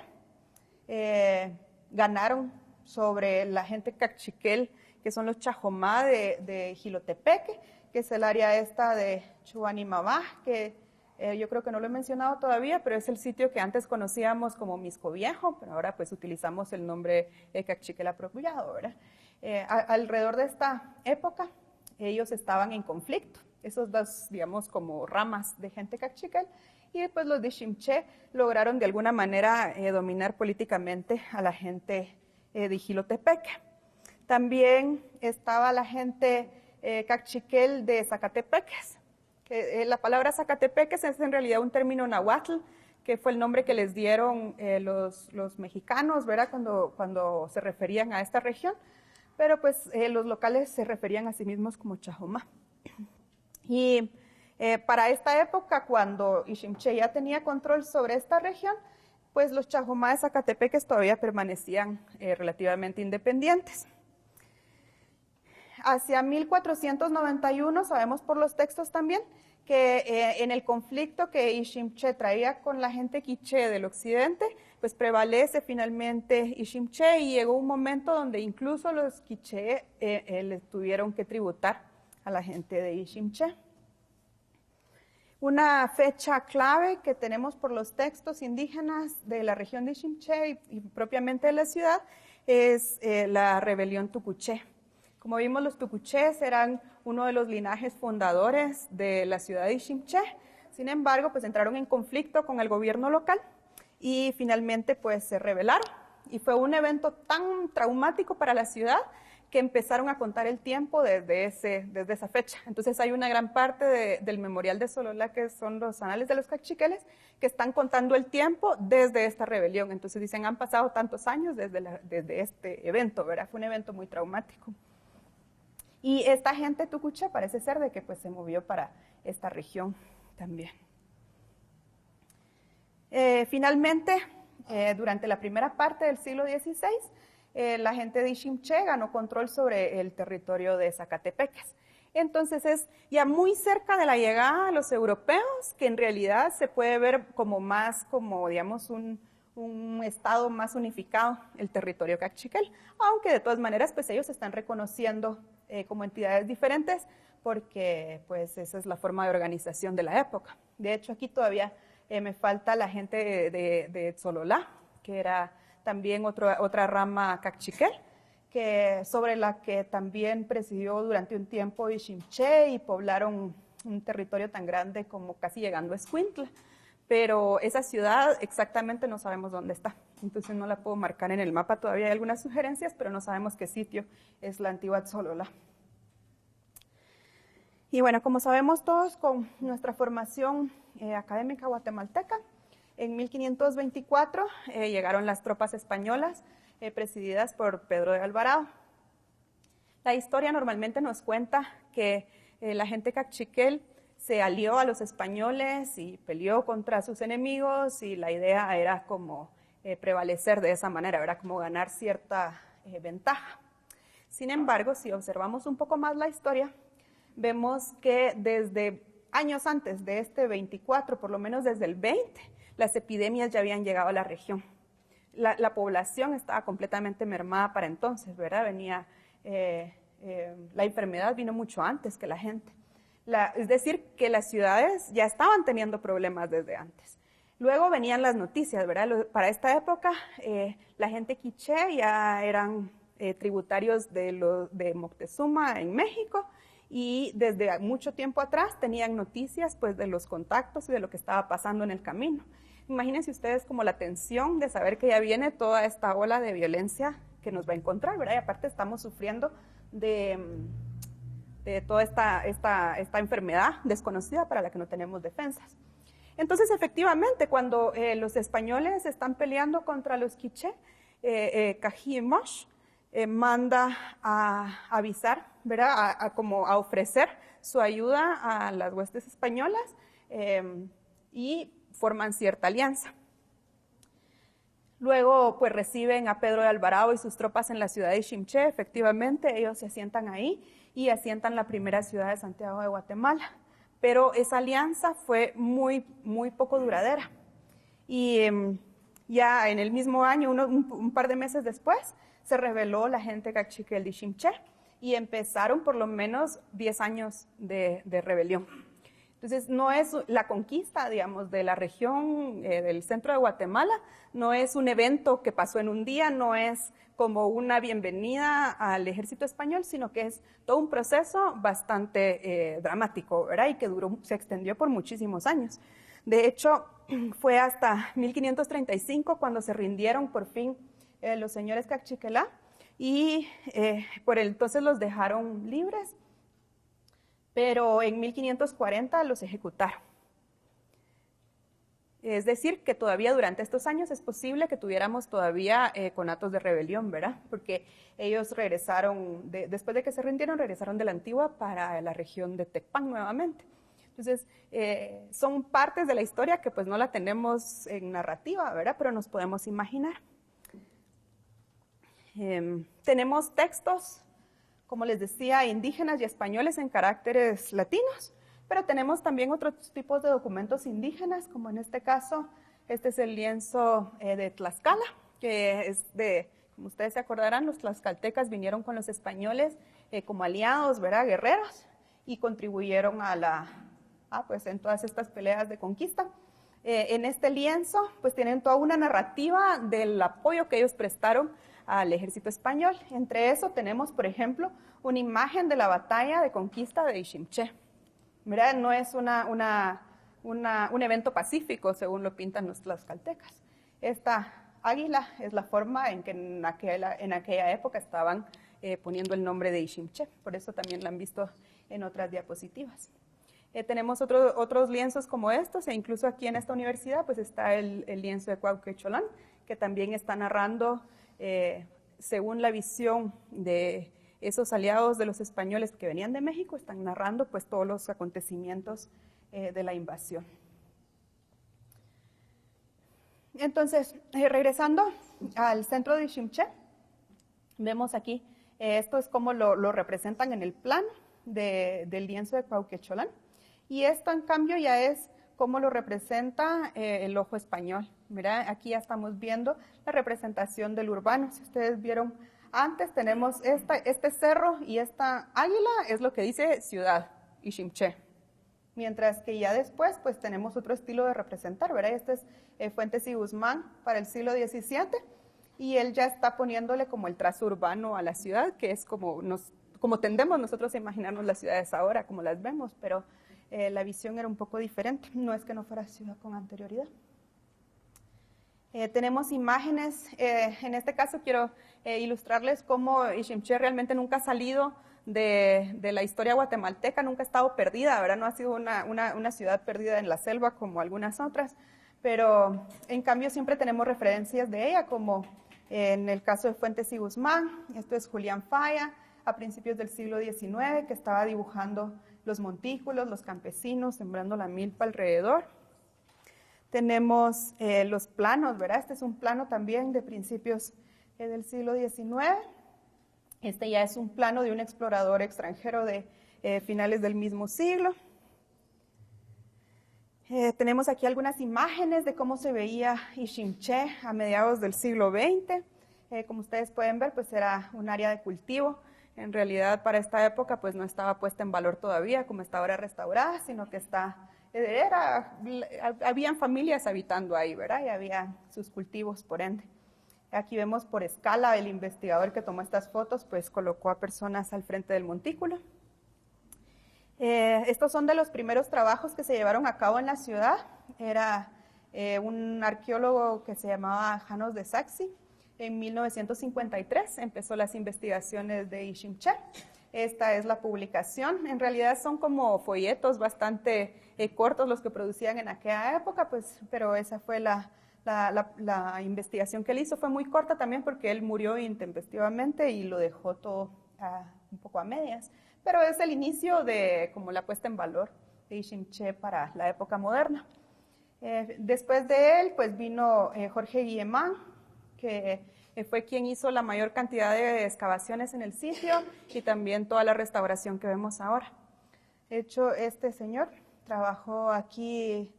A: ganaron sobre la gente Cachiquel, que son los Chajomá de Jilotepeque, que es el área esta de Chuanimabá, que yo creo que no lo he mencionado todavía, pero es el sitio que antes conocíamos como Misco Viejo, pero ahora pues utilizamos el nombre Cachiquel apropiado, ¿verdad? Alrededor de esta época, ellos estaban en conflicto, esos dos, digamos, como ramas de gente Cachiquel, y después los de Iximché lograron de alguna manera dominar políticamente a la gente de Jilotepeque. También estaba la gente Cachiquel de Zacatepeques, que la palabra Zacatepeques es en realidad un término nahuatl, que fue el nombre que les dieron los mexicanos, ¿verdad? Cuando se referían a esta región, pero pues los locales se referían a sí mismos como Chajomá. Y para esta época, cuando Iximché ya tenía control sobre esta región, pues los Chajomá de Zacatepeques todavía permanecían relativamente independientes. Hacia 1491, sabemos por los textos también, que en el conflicto que Iximché traía con la gente quiché del occidente, pues prevalece finalmente Iximché y llegó un momento donde incluso los quiché les tuvieron que tributar a la gente de Iximché. Una fecha clave que tenemos por los textos indígenas de la región de Iximché y propiamente de la ciudad es la rebelión tucuché. Como vimos, los tucuchés eran uno de los linajes fundadores de la ciudad de Iximché. Sin embargo, pues entraron en conflicto con el gobierno local y finalmente pues se rebelaron. Y fue un evento tan traumático para la ciudad que empezaron a contar el tiempo desde esa fecha. Entonces hay una gran parte del memorial de Sololá, que son los anales de los cachiqueles, que están contando el tiempo desde esta rebelión. Entonces dicen, han pasado tantos años desde este evento, ¿verdad? Fue un evento muy traumático. Y esta gente tucuché parece ser de que pues se movió para esta región también. Finalmente, durante la primera parte del siglo XVI, la gente de Iximché ganó control sobre el territorio de Zacatepeques. Entonces es ya muy cerca de la llegada de los europeos, que en realidad se puede ver como más, como digamos, un estado más unificado, el territorio cachiquel, aunque de todas maneras pues ellos están reconociendo como entidades diferentes, porque pues esa es la forma de organización de la época. De hecho, aquí todavía me falta la gente de Sololá, que era también otra rama cachiquel, sobre la que también presidió durante un tiempo Iximché y poblaron un territorio tan grande como casi llegando a Escuintla. Pero esa ciudad exactamente no sabemos dónde está, entonces no la puedo marcar en el mapa. Todavía hay algunas sugerencias, pero no sabemos qué sitio es la antigua Sololá. Y bueno, como sabemos todos, con nuestra formación académica guatemalteca, en 1524 llegaron las tropas españolas presididas por Pedro de Alvarado. La historia normalmente nos cuenta que la gente cachiquel se alió a los españoles y peleó contra sus enemigos, y la idea era como prevalecer de esa manera, era como ganar cierta ventaja. Sin embargo, si observamos un poco más la historia, vemos que desde años antes de este 24, por lo menos desde el 20, las epidemias ya habían llegado a la región. La población estaba completamente mermada para entonces, ¿verdad? La enfermedad vino mucho antes que la gente. Es decir, que las ciudades ya estaban teniendo problemas desde antes. Luego venían las noticias, ¿verdad? Para esta época, la gente quiché ya eran tributarios de Moctezuma en México, y desde mucho tiempo atrás tenían noticias pues, de los contactos y de lo que estaba pasando en el camino. Imagínense ustedes como la tensión de saber que ya viene toda esta ola de violencia que nos va a encontrar, ¿verdad? Y aparte estamos sufriendo de toda esta enfermedad desconocida para la que no tenemos defensas. Entonces, efectivamente, cuando los españoles están peleando contra los quiché, Cají y Mosh, manda a avisar, ¿verdad? Como a ofrecer su ayuda a las huestes españolas y forman cierta alianza. Luego, pues reciben a Pedro de Alvarado y sus tropas en la ciudad de Iximché. Efectivamente, ellos se asientan ahí y asientan la primera ciudad de Santiago de Guatemala. Pero esa alianza fue muy poco duradera. Y ya en el mismo año, un par de meses después, se rebeló la gente cachiquel de Iximché y empezaron por lo menos 10 años de rebelión. Entonces, no es la conquista, digamos, de la región del centro de Guatemala, no es un evento que pasó en un día, no es como una bienvenida al ejército español, sino que es todo un proceso bastante dramático, ¿verdad? Y que se extendió por muchísimos años. De hecho, fue hasta 1535 cuando se rindieron por fin los señores Cachiquelá y por entonces los dejaron libres, pero en 1540 los ejecutaron. Es decir, que todavía durante estos años es posible que tuviéramos todavía conatos de rebelión, ¿verdad? Porque ellos regresaron, después de que se rindieron, regresaron de la Antigua para la región de Tecpan nuevamente. Entonces, son partes de la historia que pues no la tenemos en narrativa, ¿verdad? Pero nos podemos imaginar. Tenemos textos, como les decía, indígenas y españoles en caracteres latinos, pero tenemos también otros tipos de documentos indígenas, como en este caso, este es el lienzo de Tlaxcala, que es como ustedes se acordarán, los tlaxcaltecas vinieron con los españoles como aliados, ¿verdad? Guerreros, y contribuyeron pues en todas estas peleas de conquista. En este lienzo, pues tienen toda una narrativa del apoyo que ellos prestaron al ejército español. Entre eso tenemos, por ejemplo, una imagen de la batalla de conquista de Iximché. ¿Verdad? No es un evento pacífico, según lo pintan los tlaxcaltecas. Esta águila es la forma en que en aquella época estaban poniendo el nombre de Iximché. Por eso también la han visto en otras diapositivas. Tenemos otros lienzos como estos, e incluso aquí en esta universidad pues está el lienzo de Cuauhquecholán, que también está narrando, según la visión de esos aliados de los españoles que venían de México, están narrando pues todos los acontecimientos de la invasión. Entonces, regresando al centro de Iximché, vemos aquí, esto es como lo representan en el plan del lienzo de Cuauhquecholán, y esto en cambio ya es como lo representa el ojo español. Mira, aquí ya estamos viendo la representación del urbano. Si ustedes vieron antes, tenemos este cerro y esta águila, es lo que dice ciudad, Iximché. Mientras que ya después, pues tenemos otro estilo de representar, ¿verdad? Este es Fuentes y Guzmán para el siglo XVII, y él ya está poniéndole como el trazo urbano a la ciudad, que es como tendemos nosotros a imaginarnos las ciudades ahora, como las vemos, pero la visión era un poco diferente, no es que no fuera ciudad con anterioridad. Tenemos imágenes, en este caso quiero ilustrarles cómo Iximché realmente nunca ha salido de la historia guatemalteca, nunca ha estado perdida, ¿verdad? No ha sido una ciudad perdida en la selva como algunas otras, pero en cambio siempre tenemos referencias de ella, como en el caso de Fuentes y Guzmán. Esto es Julián Falla, a principios del siglo XIX, que estaba dibujando los montículos, los campesinos, sembrando la milpa alrededor. Tenemos los planos, ¿verdad? Este es un plano también de principios del siglo XIX. Este ya es un plano de un explorador extranjero de finales del mismo siglo. Tenemos aquí algunas imágenes de cómo se veía Iximché a mediados del siglo XX. Como ustedes pueden ver, pues era un área de cultivo. En realidad, para esta época, pues no estaba puesta en valor todavía, como está ahora restaurada, sino que habían familias habitando ahí, ¿verdad? Y había sus cultivos, por ende. Aquí vemos por escala, el investigador que tomó estas fotos, pues colocó a personas al frente del montículo. Estos son de los primeros trabajos que se llevaron a cabo en la ciudad. Era un arqueólogo que se llamaba Janos de Saxi. En 1953 empezó las investigaciones de Iximché. Esta es la publicación. En realidad son como folletos bastante cortos los que producían en aquella época, pues, pero esa fue la La investigación que él hizo fue muy corta también porque él murió intempestivamente y lo dejó todo un poco a medias. Pero es el inicio de como la puesta en valor de Iximché para la época moderna. Después de él, pues vino Jorge Guillemán, que fue quien hizo la mayor cantidad de excavaciones en el sitio y también toda la restauración que vemos ahora. De hecho, este señor trabajó aquí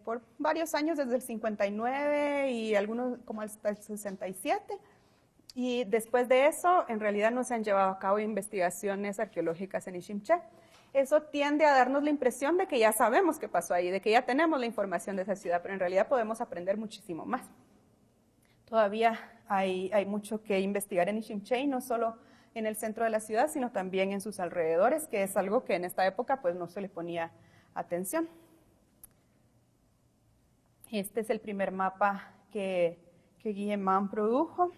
A: por varios años, desde el 59 y algunos como hasta el 67. Y después de eso, en realidad no se han llevado a cabo investigaciones arqueológicas en Iximché. Eso tiende a darnos la impresión de que ya sabemos qué pasó ahí, de que ya tenemos la información de esa ciudad, pero en realidad podemos aprender muchísimo más. Todavía hay mucho que investigar en Iximché, y no solo en el centro de la ciudad, sino también en sus alrededores, que es algo que en esta época pues no se le ponía atención. Este es el primer mapa que Guillemán produjo.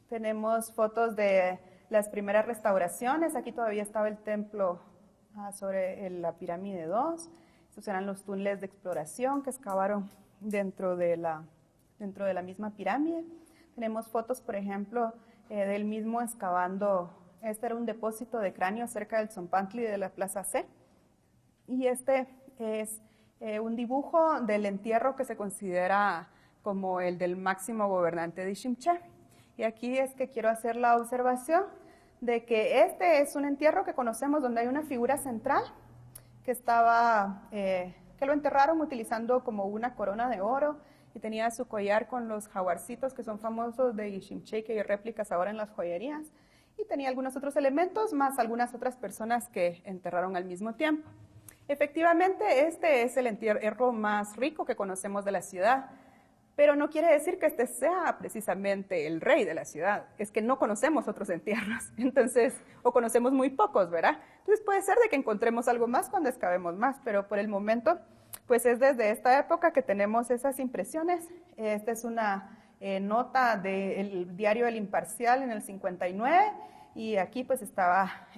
A: Tenemos fotos de las primeras restauraciones. Aquí todavía estaba el templo sobre la pirámide 2. Estos eran los túneles de exploración que excavaron dentro de la misma pirámide. Tenemos fotos, por ejemplo, del mismo excavando. Este era un depósito de cráneos cerca del Zompantli de la Plaza C. Y este es un dibujo del entierro que se considera como el del máximo gobernante de Iximché. Y aquí es que quiero hacer la observación de que este es un entierro que conocemos donde hay una figura central que lo enterraron utilizando como una corona de oro y tenía su collar con los jaguarcitos que son famosos de Iximché, que hay réplicas ahora en las joyerías, y tenía algunos otros elementos más algunas otras personas que enterraron al mismo tiempo. Efectivamente, este es el entierro más rico que conocemos de la ciudad, pero no quiere decir que este sea precisamente el rey de la ciudad. Es que no conocemos otros entierros, entonces, o conocemos muy pocos, ¿verdad? Entonces puede ser de que encontremos algo más cuando excavemos más, pero por el momento, pues es desde esta época que tenemos esas impresiones. Esta es una nota del diario El Imparcial en el 59, y aquí pues estaba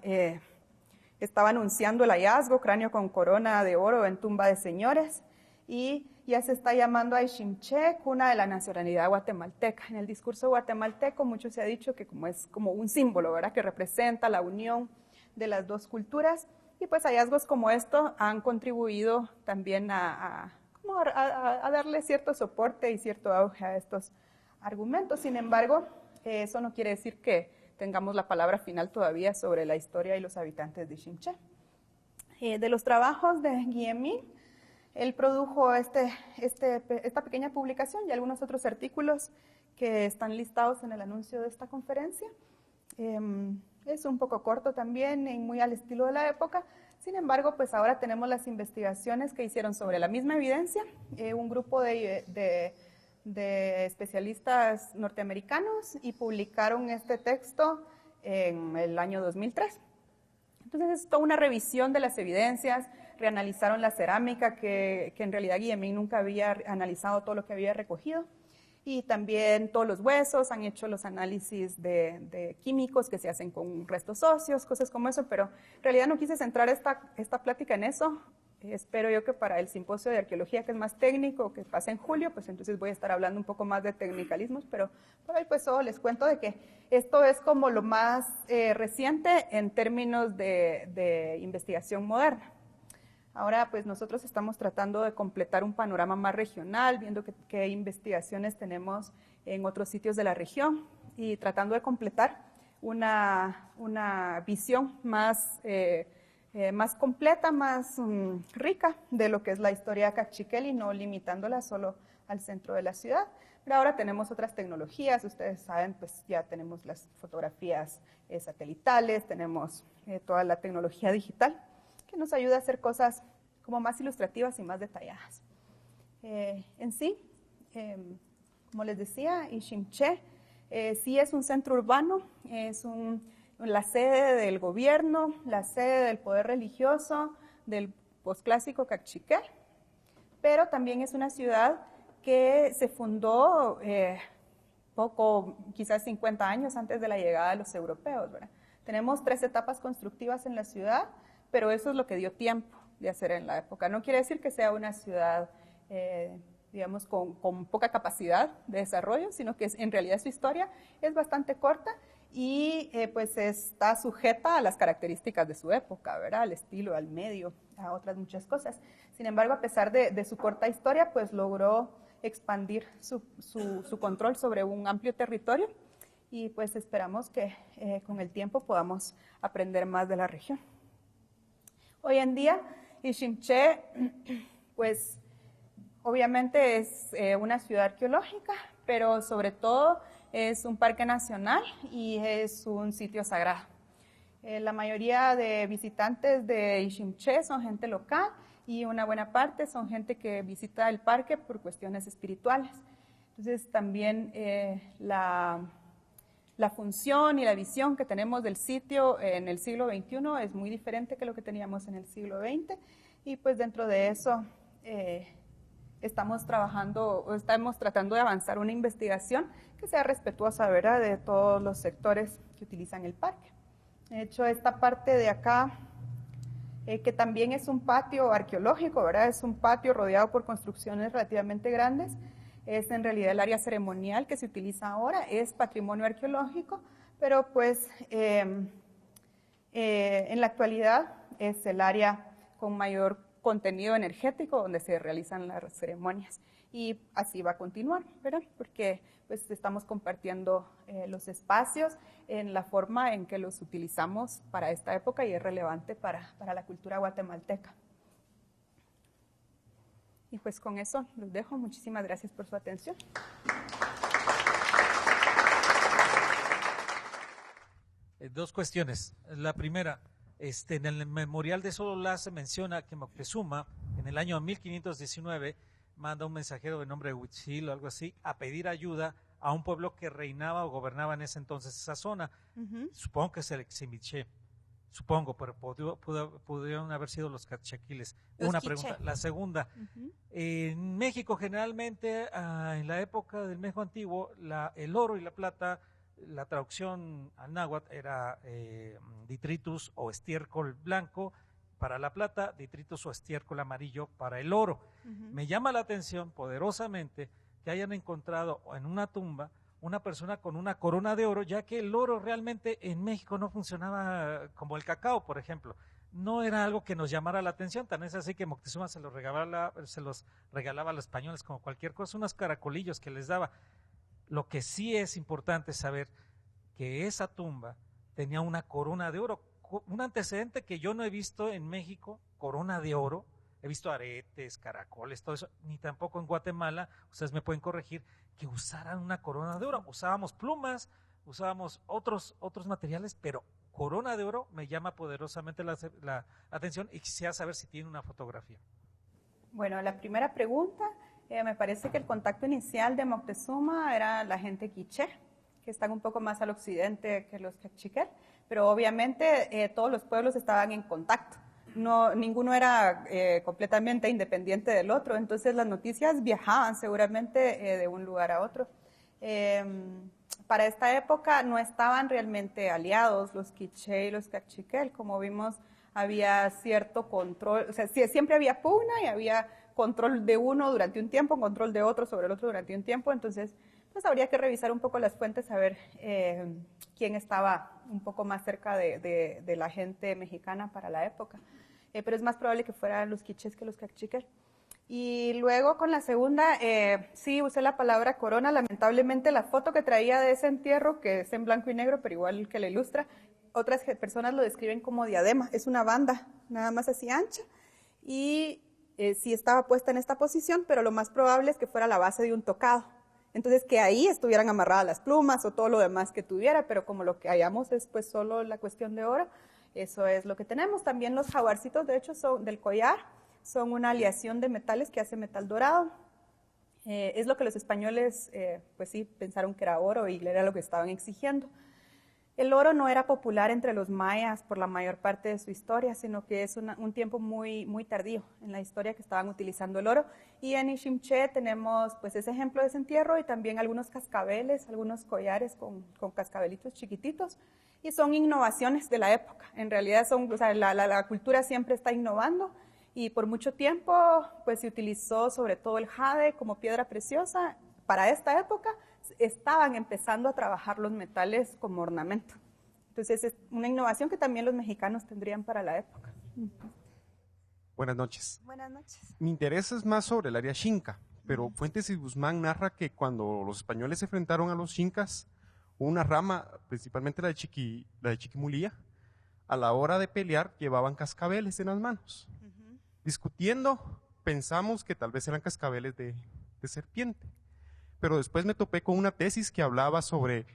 A: anunciando el hallazgo, cráneo con corona de oro en tumba de señores, y ya se está llamando a Iximché cuna de la nacionalidad guatemalteca. En el discurso guatemalteco mucho se ha dicho que es como un símbolo, ¿verdad?, que representa la unión de las dos culturas, y pues hallazgos como esto han contribuido también a darle cierto soporte y cierto auge a estos argumentos. Sin embargo, eso no quiere decir que tengamos la palabra final todavía sobre la historia y los habitantes de Iximché. De los trabajos de Guillemín, él produjo esta pequeña publicación y algunos otros artículos que están listados en el anuncio de esta conferencia. Es un poco corto también y muy al estilo de la época. Sin embargo, pues ahora tenemos las investigaciones que hicieron sobre la misma evidencia, un grupo de especialistas norteamericanos, y publicaron este texto en el año 2003. Entonces es toda una revisión de las evidencias, reanalizaron la cerámica que en realidad Guillemín nunca había analizado todo lo que había recogido, y también todos los huesos, han hecho los análisis de químicos que se hacen con restos óseos, cosas como eso, pero en realidad no quise centrar esta plática en eso. Espero yo que para el simposio de arqueología, que es más técnico, que pasa en julio, pues entonces voy a estar hablando un poco más de tecnicalismos, pero por ahí pues solo les cuento de que esto es como lo más reciente en términos de investigación moderna. Ahora pues nosotros estamos tratando de completar un panorama más regional, viendo qué investigaciones tenemos en otros sitios de la región y tratando de completar una visión más completa, más rica de lo que es la historia cachiquel, y no limitándola solo al centro de la ciudad. Pero ahora tenemos otras tecnologías, ustedes saben, pues ya tenemos las fotografías satelitales, tenemos toda la tecnología digital que nos ayuda a hacer cosas como más ilustrativas y más detalladas. En sí, como les decía, Iximché sí es un centro urbano, es la sede del gobierno, la sede del poder religioso, del posclásico cachiquel, pero también es una ciudad que se fundó quizás 50 años antes de la llegada de los europeos, ¿verdad? Tenemos 3 etapas constructivas en la ciudad, pero eso es lo que dio tiempo de hacer en la época. No quiere decir que sea una ciudad digamos, con poca capacidad de desarrollo, sino que en realidad su historia es bastante corta y pues está sujeta a las características de su época, ¿verdad? Al estilo, al medio, a otras muchas cosas. Sin embargo, a pesar de su corta historia, pues logró expandir su control sobre un amplio territorio y pues esperamos que con el tiempo podamos aprender más de la región. Hoy en día, Iximché, pues obviamente es una ciudad arqueológica, pero sobre todo es un parque nacional y es un sitio sagrado. La mayoría de visitantes de Iximché son gente local y una buena parte son gente que visita el parque por cuestiones espirituales. Entonces también la función y la visión que tenemos del sitio en el siglo XXI es muy diferente que lo que teníamos en el siglo XX y pues dentro de eso estamos tratando de avanzar una investigación que sea respetuosa, ¿verdad?, de todos los sectores que utilizan el parque. De hecho, esta parte de acá, que también es un patio arqueológico, ¿verdad?, es un patio rodeado por construcciones relativamente grandes, es en realidad el área ceremonial que se utiliza ahora, es patrimonio arqueológico, pero pues en la actualidad es el área con mayor contenido energético donde se realizan las ceremonias y así va a continuar, ¿verdad? Porque pues estamos compartiendo los espacios en la forma en que los utilizamos para esta época y es relevante para la cultura guatemalteca. Y pues con eso los dejo. Muchísimas gracias por su atención.
B: Dos cuestiones. La primera, en el memorial de Sololá se menciona que Moctezuma, en el año 1519, manda un mensajero de nombre de Huitzil o algo así, a pedir ayuda a un pueblo que reinaba o gobernaba en ese entonces esa zona. Supongo que es el Ximiché. Supongo, pero pudieron haber sido los cachaquiles. Una pregunta. La segunda, en México generalmente, en la época del México antiguo, el oro y la plata, la traducción al náhuatl era detritus o estiércol blanco para la plata, detritus o estiércol amarillo para el oro. Me llama la atención poderosamente que hayan encontrado en una tumba una persona con una corona de oro, ya que el oro realmente en México no funcionaba como el cacao, por ejemplo. No era algo que nos llamara la atención, tan es así que Moctezuma se los regalaba a los españoles como cualquier cosa, unos caracolillos que les daba. Lo que sí es importante saber que esa tumba tenía una corona de oro, un antecedente que yo no he visto en México, corona de oro. He visto aretes, caracoles, todo eso, ni tampoco en Guatemala, ustedes me pueden corregir, que usaran una corona de oro. Usábamos plumas, usábamos otros materiales, pero corona de oro me llama poderosamente la atención y quisiera saber si tiene una fotografía.
A: Bueno, la primera pregunta, me parece que el contacto inicial de Moctezuma era la gente quiché, que están un poco más al occidente que los cachiquel, pero obviamente todos los pueblos estaban en contacto. No, ninguno era completamente independiente del otro, entonces las noticias viajaban seguramente de un lugar a otro. Para esta época no estaban realmente aliados los quiché y los cachiquel, como vimos había cierto control, o sea, siempre había pugna y había control de uno durante un tiempo, control de otro sobre el otro durante un tiempo, entonces pues habría que revisar un poco las fuentes a ver quién estaba un poco más cerca de la gente mexicana para la época. Pero es más probable que fueran los quichés que los cachiquel. Y luego con la segunda, sí usé la palabra corona, lamentablemente la foto que traía de ese entierro, que es en blanco y negro, pero igual que la ilustra, otras personas lo describen como diadema, es una banda, nada más así ancha, y sí estaba puesta en esta posición, pero lo más probable es que fuera la base de un tocado. Entonces que ahí estuvieran amarradas las plumas o todo lo demás que tuviera, pero como lo que hallamos es pues solo la cuestión de oro, eso es lo que tenemos. También los jaguarcitos, de hecho, son del collar, son una aleación de metales que hace metal dorado. Es lo que los españoles, pues sí, pensaron que era oro y era lo que estaban exigiendo. El oro no era popular entre los mayas por la mayor parte de su historia, sino que es un tiempo muy, muy tardío en la historia que estaban utilizando el oro. Y en Iximché tenemos pues ese ejemplo de ese entierro y también algunos cascabeles, algunos collares con cascabelitos chiquititos. Y son innovaciones de la época. En realidad son, o sea, la cultura siempre está innovando y por mucho tiempo pues se utilizó sobre todo el jade como piedra preciosa. Para esta época estaban empezando a trabajar los metales como ornamento. Entonces es una innovación que también los mexicanos tendrían para la época.
C: Buenas noches.
A: Buenas noches.
C: Mi interés es más sobre el área xinca, pero Fuentes y Guzmán narra que cuando los españoles se enfrentaron a los xincas, hubo una rama, principalmente la de Chiquimulía, a la hora de pelear llevaban cascabeles en las manos. Discutiendo, pensamos que tal vez eran cascabeles de serpiente, pero después me topé con una tesis que hablaba sobre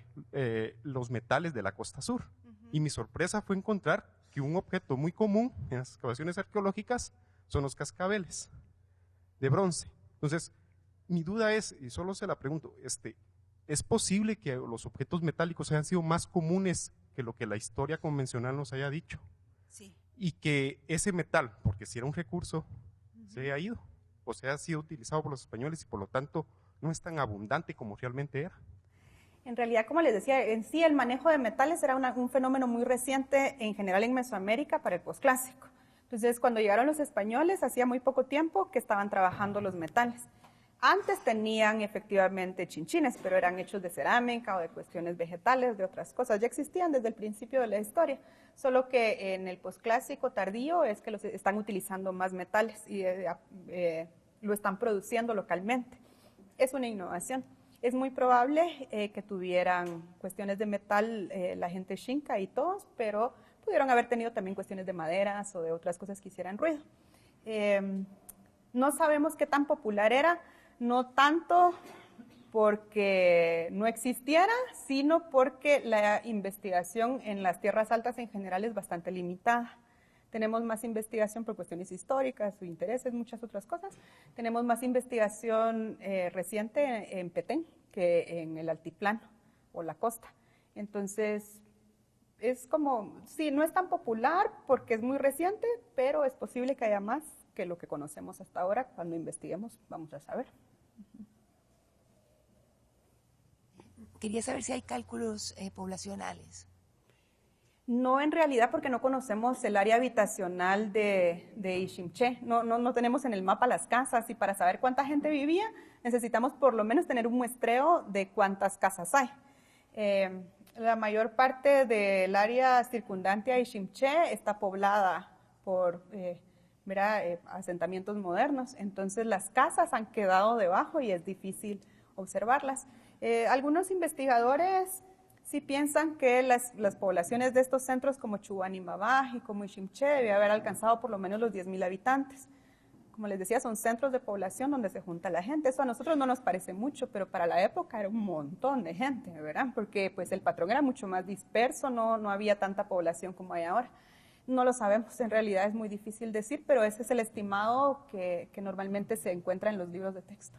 C: los metales de la costa sur, y mi sorpresa fue encontrar que un objeto muy común en las excavaciones arqueológicas son los cascabeles de bronce. Entonces, mi duda es, y solo se la pregunto, ¿es posible que los objetos metálicos hayan sido más comunes que lo que la historia convencional nos haya dicho?
D: Sí.
C: Y que ese metal, porque si era un recurso, se haya ido, o sea, ha sido utilizado por los españoles y por lo tanto no es tan abundante como realmente era.
A: En realidad, como les decía, en sí el manejo de metales era un fenómeno muy reciente en general en Mesoamérica para el posclásico. Entonces, cuando llegaron los españoles, hacía muy poco tiempo que estaban trabajando los metales. Antes tenían efectivamente chinchines, pero eran hechos de cerámica o de cuestiones vegetales, de otras cosas. Ya existían desde el principio de la historia, solo que en el posclásico tardío es que los están utilizando más metales y lo están produciendo localmente. Es una innovación. Es muy probable que tuvieran cuestiones de metal la gente xinca y todos, pero pudieron haber tenido también cuestiones de maderas o de otras cosas que hicieran ruido. No sabemos qué tan popular era, no tanto porque no existiera, sino porque la investigación en las tierras altas en general es bastante limitada. Tenemos más investigación por cuestiones históricas o intereses, muchas otras cosas. Tenemos más investigación reciente en Petén que en el altiplano o la costa. Entonces, es como, sí, no es tan popular porque es muy reciente, pero es posible que haya más que lo que conocemos hasta ahora. Cuando investiguemos vamos a saber.
D: Quería saber si hay cálculos poblacionales.
A: No en realidad porque no conocemos el área habitacional de Iximché, no tenemos en el mapa las casas y para saber cuánta gente vivía necesitamos por lo menos tener un muestreo de cuántas casas hay. La mayor parte del área circundante a Iximché está poblada por asentamientos modernos, entonces las casas han quedado debajo y es difícil observarlas. Algunos investigadores sí piensan que las poblaciones de estos centros como Chuquibambaj y como Iximché debe haber alcanzado por lo menos los 10,000 habitantes. Como les decía, son centros de población donde se junta la gente. Eso a nosotros no nos parece mucho, pero para la época era un montón de gente, ¿verdad? Porque pues el patrón era mucho más disperso, no había tanta población como hay ahora. No lo sabemos, en realidad es muy difícil decir, pero ese es el estimado que normalmente se encuentra en los libros de texto.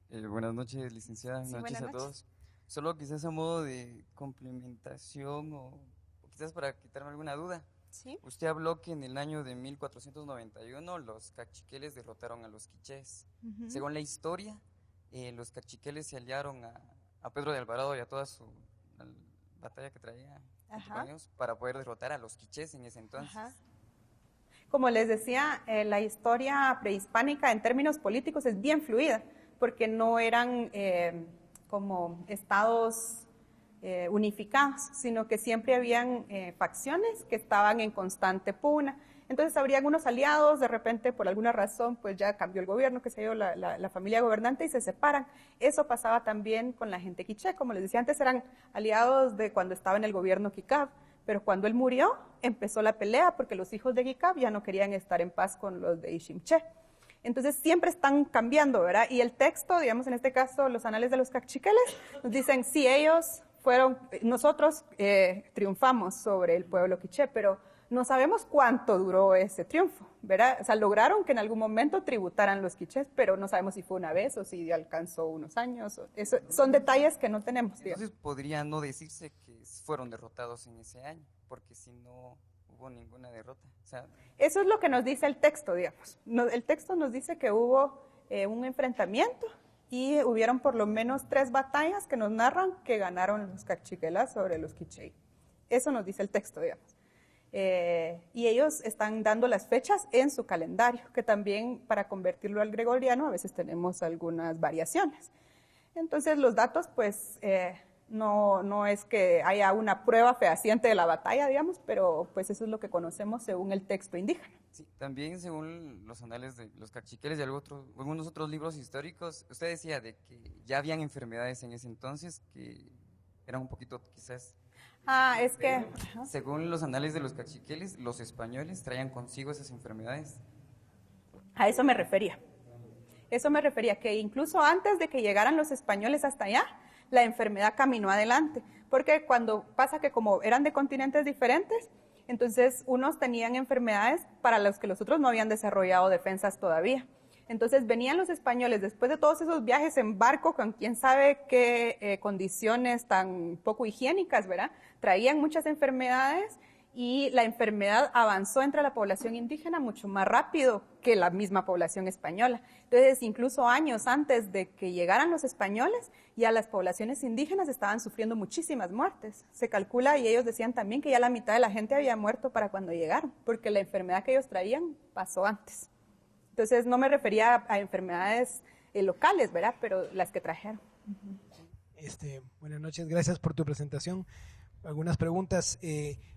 E: Buenas noches, licenciada.
A: Sí,
E: Buenas noches
A: buenas
E: a todos. Solo quizás a modo de complementación o quizás para quitarme alguna duda.
A: ¿Sí?
E: Usted habló que en el año de 1491 los cachiqueles derrotaron a los quichés. Según la historia, los cachiqueles se aliaron a Pedro de Alvarado y a toda su batalla que traía con ellos para poder derrotar a los quichés en ese entonces.
A: Como les decía, la historia prehispánica en términos políticos es bien fluida, porque no eran como estados unificados, sino que siempre habían facciones que estaban en constante pugna. Entonces habrían unos aliados, de repente por alguna razón pues ya cambió el gobierno, que se dio la familia gobernante y se separan. Eso pasaba también con la gente quiché, como les decía antes eran aliados de cuando estaba en el gobierno Quicab, pero cuando él murió empezó la pelea porque los hijos de Quicab ya no querían estar en paz con los de Iximché. Entonces siempre están cambiando, ¿verdad? Y el texto, digamos en este caso los anales de los cachiqueles, nos dicen sí, nosotros triunfamos sobre el pueblo quiché, pero no sabemos cuánto duró ese triunfo, ¿verdad? O sea, lograron que en algún momento tributaran los quichés, pero no sabemos si fue una vez o si alcanzó unos años. Eso, son detalles que no tenemos, digamos.
E: Entonces podría no decirse que fueron derrotados en ese año, porque si no hubo ninguna derrota. O sea,
A: eso es lo que nos dice el texto, digamos. El texto nos dice que hubo un enfrentamiento y hubieron por lo menos 3 batallas que nos narran que ganaron los cachiquelas sobre los quiché. Eso nos dice el texto, digamos. Y ellos están dando las fechas en su calendario, que también para convertirlo al gregoriano a veces tenemos algunas variaciones. Entonces los datos, pues, no es que haya una prueba fehaciente de la batalla, digamos, pero pues eso es lo que conocemos según el texto indígena.
E: Sí, también según los anales de los cachiqueles y algunos otros libros históricos, usted decía de que ya habían enfermedades en ese entonces que eran un poquito quizás...
A: Es que...
E: Según los anales de los cachiqueles, los españoles traían consigo esas enfermedades.
A: A eso me refería. Eso me refería, que incluso antes de que llegaran los españoles hasta allá, la enfermedad caminó adelante. Porque cuando pasa que como eran de continentes diferentes, entonces unos tenían enfermedades para los que los otros no habían desarrollado defensas todavía. Entonces venían los españoles después de todos esos viajes en barco con quién sabe qué condiciones tan poco higiénicas, ¿verdad? Traían muchas enfermedades y la enfermedad avanzó entre la población indígena mucho más rápido que la misma población española. Entonces, incluso años antes de que llegaran los españoles, ya las poblaciones indígenas estaban sufriendo muchísimas muertes. Se calcula, y ellos decían también, que ya la mitad de la gente había muerto para cuando llegaron, porque la enfermedad que ellos traían pasó antes. Entonces, no me refería a enfermedades locales, ¿verdad? Pero las que trajeron.
F: Buenas noches, gracias por tu presentación. Algunas preguntas.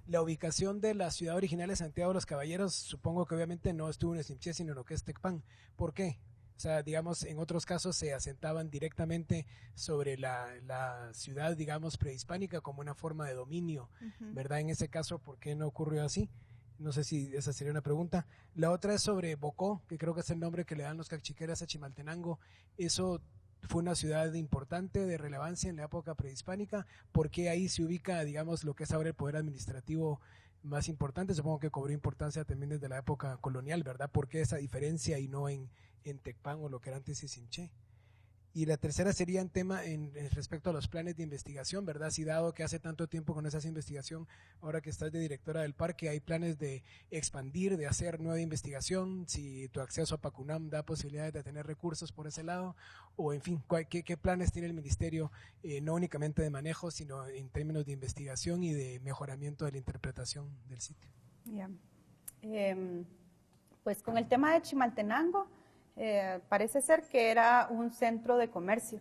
F: La ubicación de la ciudad original de Santiago de los Caballeros, supongo que obviamente no estuvo en Nechimché, sino en lo que es Tecpan. ¿Por qué? O sea, digamos, en otros casos se asentaban directamente sobre la ciudad, digamos, prehispánica como una forma de dominio, ¿verdad? En ese caso, ¿por qué no ocurrió así? No sé si esa sería una pregunta. La otra es sobre Bocó, que creo que es el nombre que le dan los cachiqueras a Chimaltenango. Eso fue una ciudad importante, de relevancia en la época prehispánica. ¿Por qué ahí se ubica, digamos, lo que es ahora el poder administrativo más importante? Supongo que cobró importancia también desde la época colonial, ¿verdad? ¿Por qué esa diferencia y no en Tecpan o lo que era antes Chinché? Y la tercera sería en tema respecto a los planes de investigación, ¿verdad? Si dado que hace tanto tiempo con esa investigación, ahora que estás de directora del parque, hay planes de expandir, de hacer nueva investigación, si tu acceso a Pacunam da posibilidades de tener recursos por ese lado, o en fin, ¿qué planes tiene el ministerio, no únicamente de manejo, sino en términos de investigación y de mejoramiento de la interpretación del sitio?
A: Yeah. Pues con el tema de Chimaltenango, parece ser que era un centro de comercio.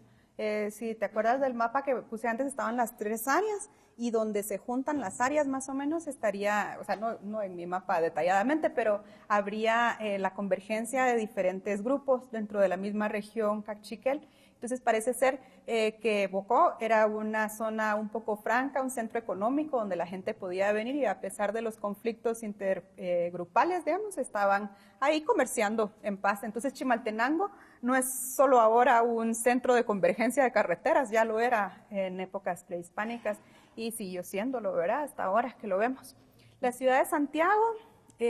A: Si te acuerdas del mapa que puse antes, estaban las 3 áreas, y donde se juntan las áreas más o menos estaría, o sea, no en mi mapa detalladamente, pero habría la convergencia de diferentes grupos dentro de la misma región Cachiquel. Entonces parece ser que Bocó era una zona un poco franca, un centro económico donde la gente podía venir, y a pesar de los conflictos intergrupales, digamos, estaban ahí comerciando en paz. Entonces Chimaltenango no es solo ahora un centro de convergencia de carreteras, ya lo era en épocas prehispánicas y siguió siéndolo, ¿verdad? Hasta ahora que lo vemos. La ciudad de Santiago,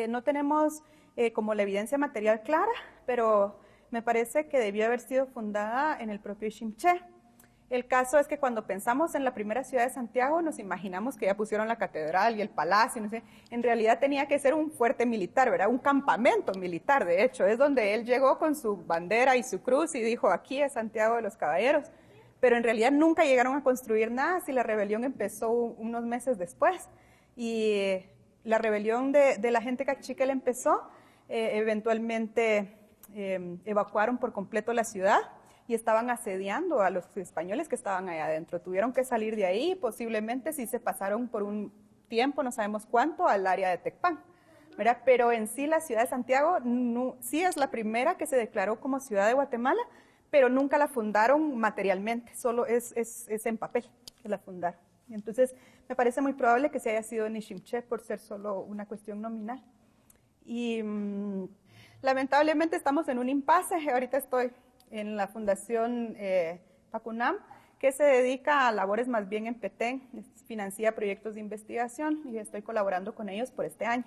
A: no tenemos como la evidencia material clara, pero me parece que debió haber sido fundada en el propio Nechimché. El caso es que cuando pensamos en la primera ciudad de Santiago, nos imaginamos que ya pusieron la catedral y el palacio, no sé. En realidad tenía que ser un fuerte militar, ¿verdad? Un campamento militar, de hecho. Es donde él llegó con su bandera y su cruz y dijo, aquí es Santiago de los Caballeros. Pero en realidad nunca llegaron a construir nada, si la rebelión empezó unos meses después. Y la rebelión de la gente cachiquel empezó, eventualmente evacuaron por completo la ciudad y estaban asediando a los españoles que estaban allá adentro. Tuvieron que salir de ahí, posiblemente sí se pasaron por un tiempo, no sabemos cuánto, al área de Tecpan, ¿verdad? Pero en sí la ciudad de Santiago sí es la primera que se declaró como ciudad de Guatemala, pero nunca la fundaron materialmente, solo es en papel que la fundaron. Y entonces me parece muy probable que se haya sido en Nechimché por ser solo una cuestión nominal. Y lamentablemente estamos en un impasse. Ahorita estoy en la Fundación Pacunam, que se dedica a labores más bien en Petén, financia proyectos de investigación y estoy colaborando con ellos por este año.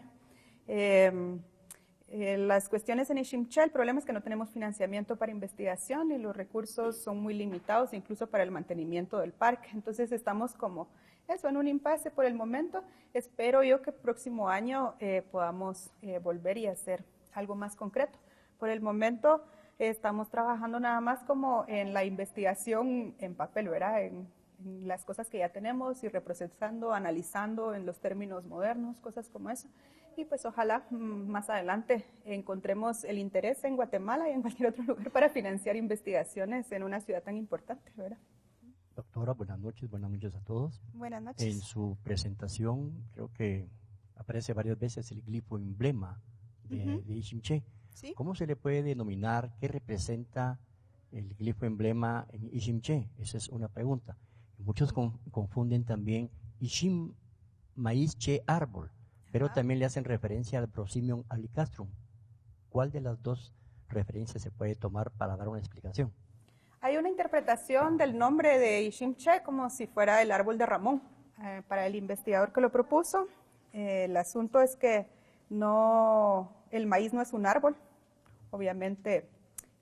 A: Las cuestiones en Nechimché, el problema es que no tenemos financiamiento para investigación y los recursos son muy limitados, incluso para el mantenimiento del parque. Entonces estamos como eso, en un impasse por el momento. Espero yo que el próximo año podamos volver y hacer algo más concreto. Por el momento estamos trabajando nada más como en la investigación en papel, ¿verdad? en las cosas que ya tenemos y reprocesando, analizando en los términos modernos, cosas como eso. Y pues ojalá más adelante encontremos el interés en Guatemala y en cualquier otro lugar para financiar investigaciones en una ciudad tan importante, ¿verdad?
G: Doctora, buenas noches a todos.
A: Buenas noches.
G: En su presentación creo que aparece varias veces el glifo emblema de Iximché.
A: ¿Sí?
G: ¿Cómo se le puede denominar qué representa el glifo emblema en Iximché? Esa es una pregunta. Muchos confunden también Ixim, maíz, che, árbol, pero también le hacen referencia al Prosimium albicastrum. ¿Cuál de las dos referencias se puede tomar para dar una explicación?
A: Hay una interpretación del nombre de Iximché como si fuera el árbol de Ramón. Para el investigador que lo propuso, el asunto es que el maíz no es un árbol. Obviamente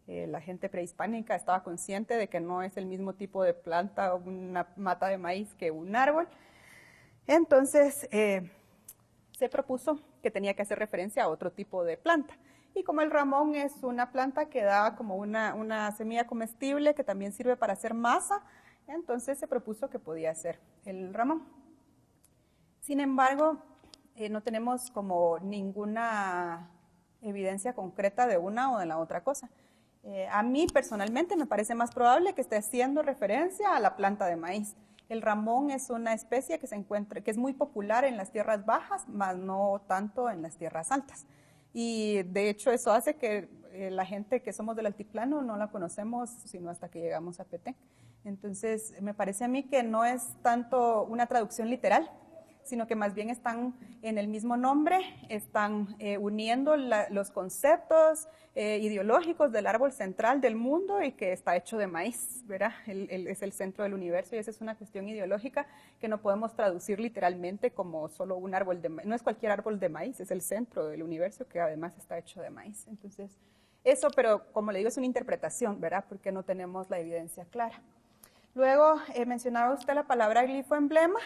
A: la gente prehispánica estaba consciente de que no es el mismo tipo de planta o una mata de maíz que un árbol. Entonces se propuso que tenía que hacer referencia a otro tipo de planta. Y como el ramón es una planta que da como una semilla comestible que también sirve para hacer masa, entonces se propuso que podía ser el ramón. Sin embargo, no tenemos como ninguna evidencia concreta de una o de la otra cosa. A mí personalmente me parece más probable que esté haciendo referencia a la planta de maíz. El ramón es una especie que es muy popular en las tierras bajas, más no tanto en las tierras altas. Y de hecho eso hace que la gente que somos del altiplano no la conocemos sino hasta que llegamos a Petén. Entonces me parece a mí que no es tanto una traducción literal, sino que más bien están en el mismo nombre, están uniendo los conceptos ideológicos del árbol central del mundo y que está hecho de maíz, ¿verdad? Es el centro del universo y esa es una cuestión ideológica que no podemos traducir literalmente como solo un árbol de maíz. No es cualquier árbol de maíz, es el centro del universo que además está hecho de maíz. Entonces, eso, pero como le digo, es una interpretación, ¿verdad? Porque no tenemos la evidencia clara. Luego, mencionaba usted la palabra glifo-emblema.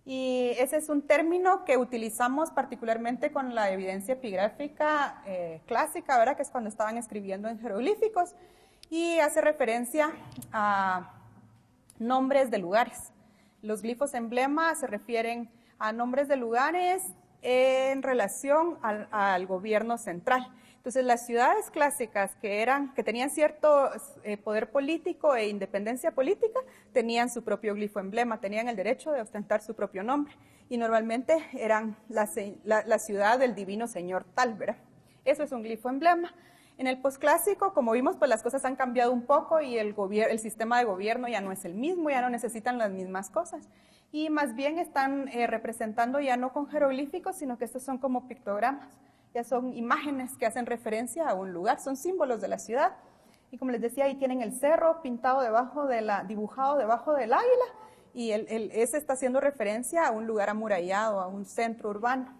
A: Y ese es un término que utilizamos particularmente con la evidencia epigráfica clásica, ¿verdad? Que es cuando estaban escribiendo en jeroglíficos, y hace referencia a nombres de lugares. Los glifos emblema se refieren a nombres de lugares en relación al gobierno central. Entonces, las ciudades clásicas que tenían cierto poder político e independencia política, tenían su propio glifo emblema, tenían el derecho de ostentar su propio nombre. Y normalmente eran la ciudad del divino señor tal, ¿verdad? Eso es un glifo emblema. En el posclásico, como vimos, pues las cosas han cambiado un poco y el sistema de gobierno ya no es el mismo, ya no necesitan las mismas cosas. Y más bien están representando ya no con jeroglíficos, sino que estos son como pictogramas. Ya son imágenes que hacen referencia a un lugar, son símbolos de la ciudad. Y como les decía, ahí tienen el cerro pintado dibujado debajo del águila, y ese está haciendo referencia a un lugar amurallado, a un centro urbano.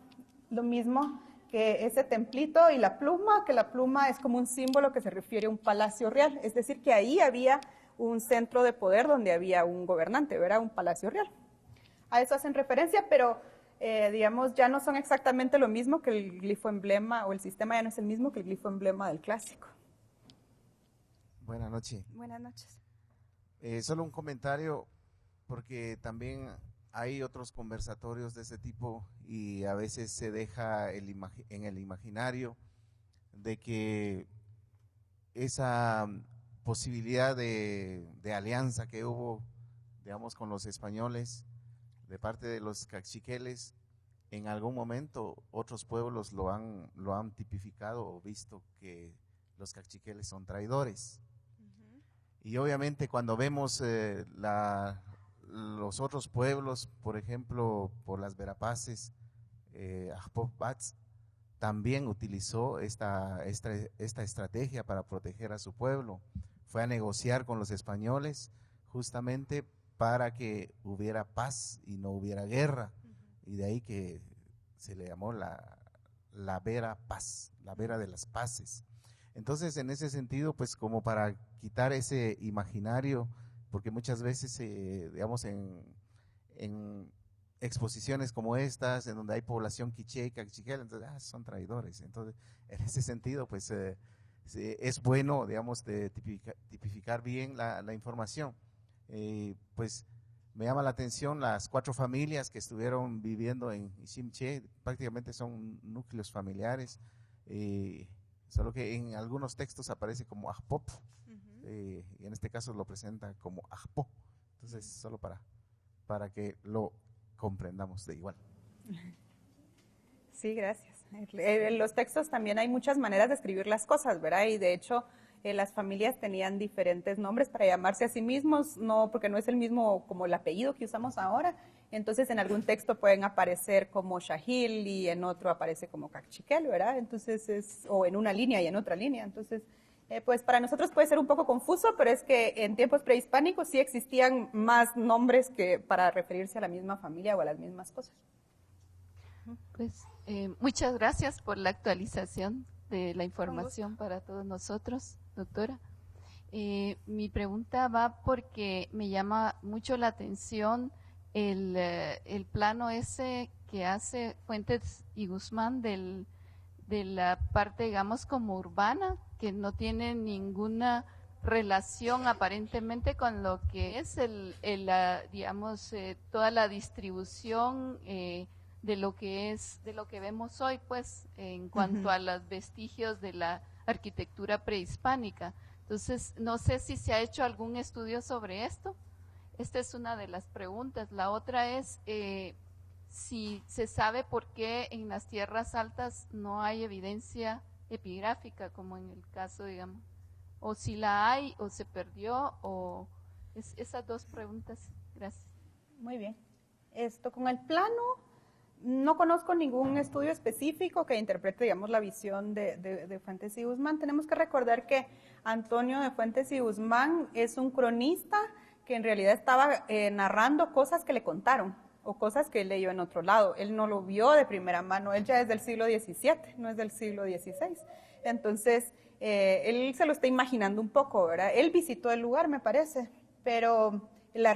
A: Lo mismo que ese templito y la pluma, que la pluma es como un símbolo que se refiere a un palacio real, es decir, que ahí había un centro de poder donde había un gobernante, ¿verdad? Un palacio real. A eso hacen referencia, pero digamos, ya no son exactamente lo mismo que el glifo emblema, o el sistema ya no es el mismo que el glifo emblema del clásico.
H: Buenas noches.
A: Buenas noches.
H: Solo un comentario, porque también hay otros conversatorios de ese tipo y a veces se deja en el imaginario de que esa posibilidad de alianza que hubo, digamos, con los españoles, de parte de los caciqueles, en algún momento otros pueblos lo han tipificado o visto que los caciqueles son traidores. Y obviamente cuando vemos los otros pueblos, por ejemplo, por las Verapaces, Ajpop Bats también utilizó esta estrategia para proteger a su pueblo. Fue a negociar con los españoles justamente para que hubiera paz y no hubiera guerra, y de ahí que se le llamó la Vera Paz, la Vera de las Paces. Entonces, en ese sentido, pues como para quitar ese imaginario, porque muchas veces, digamos, en exposiciones como estas, en donde hay población quiché y caciquel, entonces, son traidores. Entonces, en ese sentido, pues es bueno, digamos, de tipificar bien la información. Pues Me llama la atención las 4 familias que estuvieron viviendo en Iximché, prácticamente son núcleos familiares, solo que en algunos textos aparece como Ajpop, y en este caso lo presenta como Ajpo. Entonces, solo para que lo comprendamos de igual.
A: Sí, gracias. En los textos también hay muchas maneras de escribir las cosas, ¿verdad? Y de hecho, las familias tenían diferentes nombres para llamarse a sí mismos, no, porque no es el mismo como el apellido que usamos ahora. Entonces, en algún texto pueden aparecer como Shahil y en otro aparece como Cachiquel, ¿verdad? Entonces, o en una línea y en otra línea. Entonces, pues para nosotros puede ser un poco confuso, pero es que en tiempos prehispánicos sí existían más nombres que para referirse a la misma familia o a las mismas cosas.
I: Pues muchas gracias por la actualización de la información para todos nosotros, doctora. Mi pregunta va porque me llama mucho la atención el plano ese que hace Fuentes y Guzmán de la parte, digamos, como urbana, que no tiene ninguna relación aparentemente con lo que es digamos, toda la distribución de lo que vemos hoy, pues, en cuanto a los vestigios de la arquitectura prehispánica. Entonces, no sé si se ha hecho algún estudio sobre esto. Esta es una de las preguntas. La otra es si se sabe por qué en las tierras altas no hay evidencia epigráfica, como en el caso, digamos, o si la hay, o se perdió, o esas 2 preguntas. Gracias.
A: Muy bien. Con el plano, no conozco ningún estudio específico que interprete, digamos, la visión de Fuentes y Guzmán. Tenemos que recordar que Antonio de Fuentes y Guzmán es un cronista que en realidad estaba narrando cosas que le contaron o cosas que él leyó en otro lado. Él no lo vio de primera mano, él ya es del siglo XVII, no es del siglo XVI. Entonces, él se lo está imaginando un poco, ¿verdad? Él visitó el lugar, me parece, pero la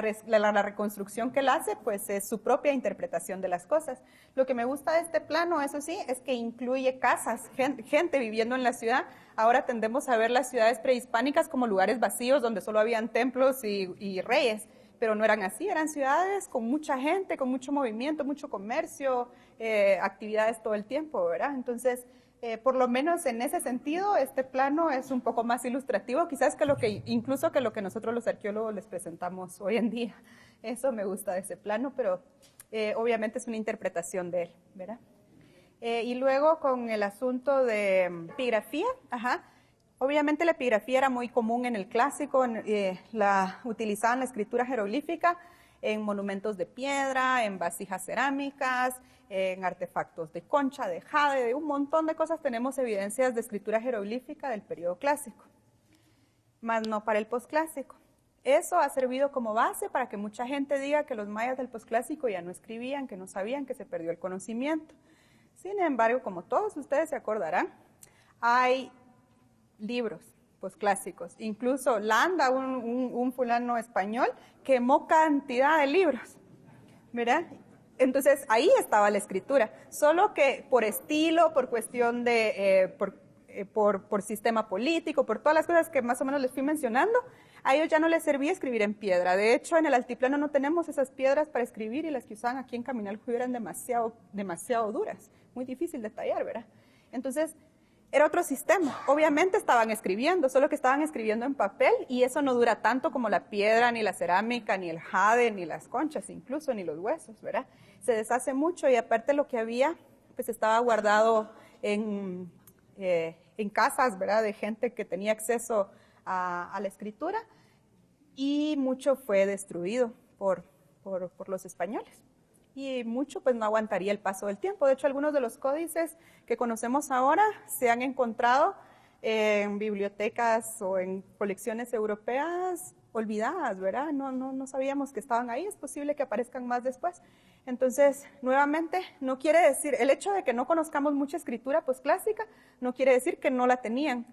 A: reconstrucción que él hace, pues es su propia interpretación de las cosas. Lo que me gusta de este plano, eso sí, es que incluye casas, gente viviendo en la ciudad. Ahora tendemos a ver las ciudades prehispánicas como lugares vacíos donde solo habían templos y reyes, pero no eran así, eran ciudades con mucha gente, con mucho movimiento, mucho comercio, actividades todo el tiempo, ¿verdad? Entonces, por lo menos en ese sentido, este plano es un poco más ilustrativo, quizás incluso que lo que nosotros los arqueólogos les presentamos hoy en día. Eso me gusta de ese plano, pero obviamente es una interpretación de él, ¿verdad? Y luego con el asunto de epigrafía, obviamente la epigrafía era muy común en el clásico, utilizaban la escritura jeroglífica en monumentos de piedra, en vasijas cerámicas, en artefactos de concha, de jade, de un montón de cosas tenemos evidencias de escritura jeroglífica del periodo clásico, más no para el posclásico. Eso ha servido como base para que mucha gente diga que los mayas del posclásico ya no escribían, que no sabían, que se perdió el conocimiento. Sin embargo, como todos ustedes se acordarán, hay libros posclásicos. Incluso Landa, un fulano español, quemó cantidad de libros, ¿verdad? Entonces, ahí estaba la escritura, solo que por estilo, por cuestión de, por sistema político, por todas las cosas que más o menos les fui mencionando, a ellos ya no les servía escribir en piedra. De hecho, en el altiplano no tenemos esas piedras para escribir y las que usaban aquí en Caminaljuy eran demasiado duras, muy difícil de tallar, ¿verdad? Entonces, era otro sistema. Obviamente estaban escribiendo, solo que estaban escribiendo en papel y eso no dura tanto como la piedra, ni la cerámica, ni el jade, ni las conchas, incluso, ni los huesos, ¿verdad? Se deshace mucho y aparte lo que había, pues estaba guardado en casas, ¿verdad? De gente que tenía acceso a la escritura y mucho fue destruido por los españoles. Y mucho pues no aguantaría el paso del tiempo. De hecho, algunos de los códices que conocemos ahora se han encontrado en bibliotecas o en colecciones europeas olvidadas, ¿verdad? No sabíamos que estaban ahí, es posible que aparezcan más después. Entonces, nuevamente, no quiere decir, el hecho de que no conozcamos mucha escritura posclásica no quiere decir que no la tenían.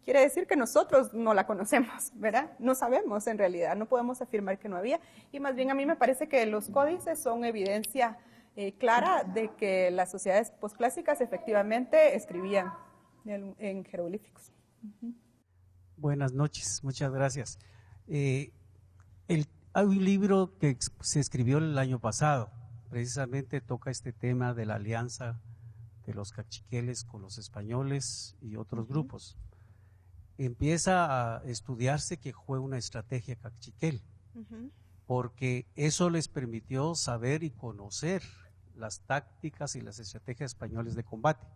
A: Quiere decir que nosotros no la conocemos, ¿verdad? No sabemos en realidad, no podemos afirmar que no había. Y más bien a mí me parece que los códices son evidencia clara de que las sociedades posclásicas efectivamente escribían en jeroglíficos.
J: Buenas noches, muchas gracias. Hay un libro que se escribió el año pasado, precisamente toca este tema de la alianza de los cachiqueles con los españoles y otros grupos. Empieza a estudiarse que fue una estrategia cachiquel, porque eso les permitió saber y conocer las tácticas y las estrategias españoles de combate.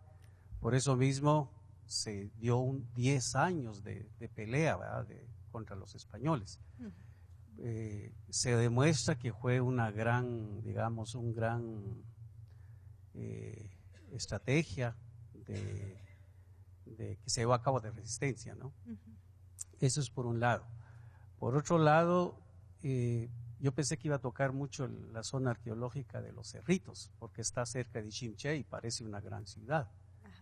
J: Por eso mismo se dio 10 años de pelea, ¿verdad?, contra los españoles. Se demuestra que fue una gran, digamos, estrategia que se llevó a cabo de resistencia, ¿no? Eso es por un lado. Por otro lado, yo pensé que iba a tocar mucho la zona arqueológica de los Cerritos, porque está cerca de Chimché y parece una gran ciudad,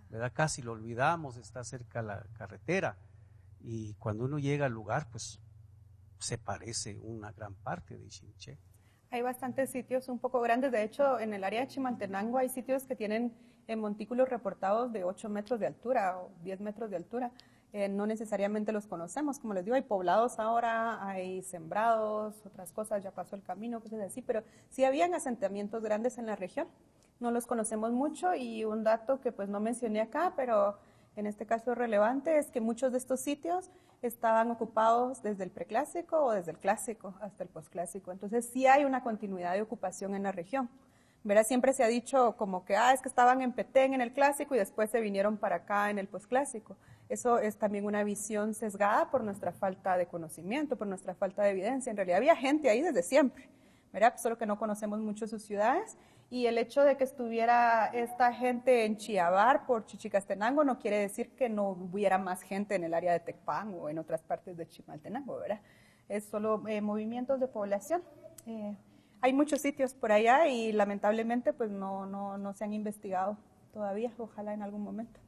J: ¿verdad? Casi lo olvidamos, está cerca la carretera, y cuando uno llega al lugar, pues se parece una gran parte de Chimché.
A: Hay bastantes sitios un poco grandes. De hecho, en el área de Chimaltenango hay sitios que tienen montículos reportados de 8 metros de altura o 10 metros de altura. No necesariamente los conocemos. Como les digo, hay poblados ahora, hay sembrados, otras cosas, ya pasó el camino, cosas así, pero sí habían asentamientos grandes en la región. No los conocemos mucho, y un dato que pues no mencioné acá, pero en este caso es relevante, es que muchos de estos sitios estaban ocupados desde el preclásico o desde el clásico hasta el posclásico. Entonces sí hay una continuidad de ocupación en la región. ¿Verdad? Siempre se ha dicho como que, es que estaban en Petén en el clásico y después se vinieron para acá en el posclásico. Eso es también una visión sesgada por nuestra falta de conocimiento, por nuestra falta de evidencia. En realidad había gente ahí desde siempre, ¿verdad? Solo que no conocemos mucho sus ciudades. Y el hecho de que estuviera esta gente en Chiabar por Chichicastenango no quiere decir que no hubiera más gente en el área de Tecpan o en otras partes de Chimaltenango, ¿verdad? Es solo movimientos de población. Hay muchos sitios por allá y lamentablemente pues no se han investigado todavía, ojalá en algún momento.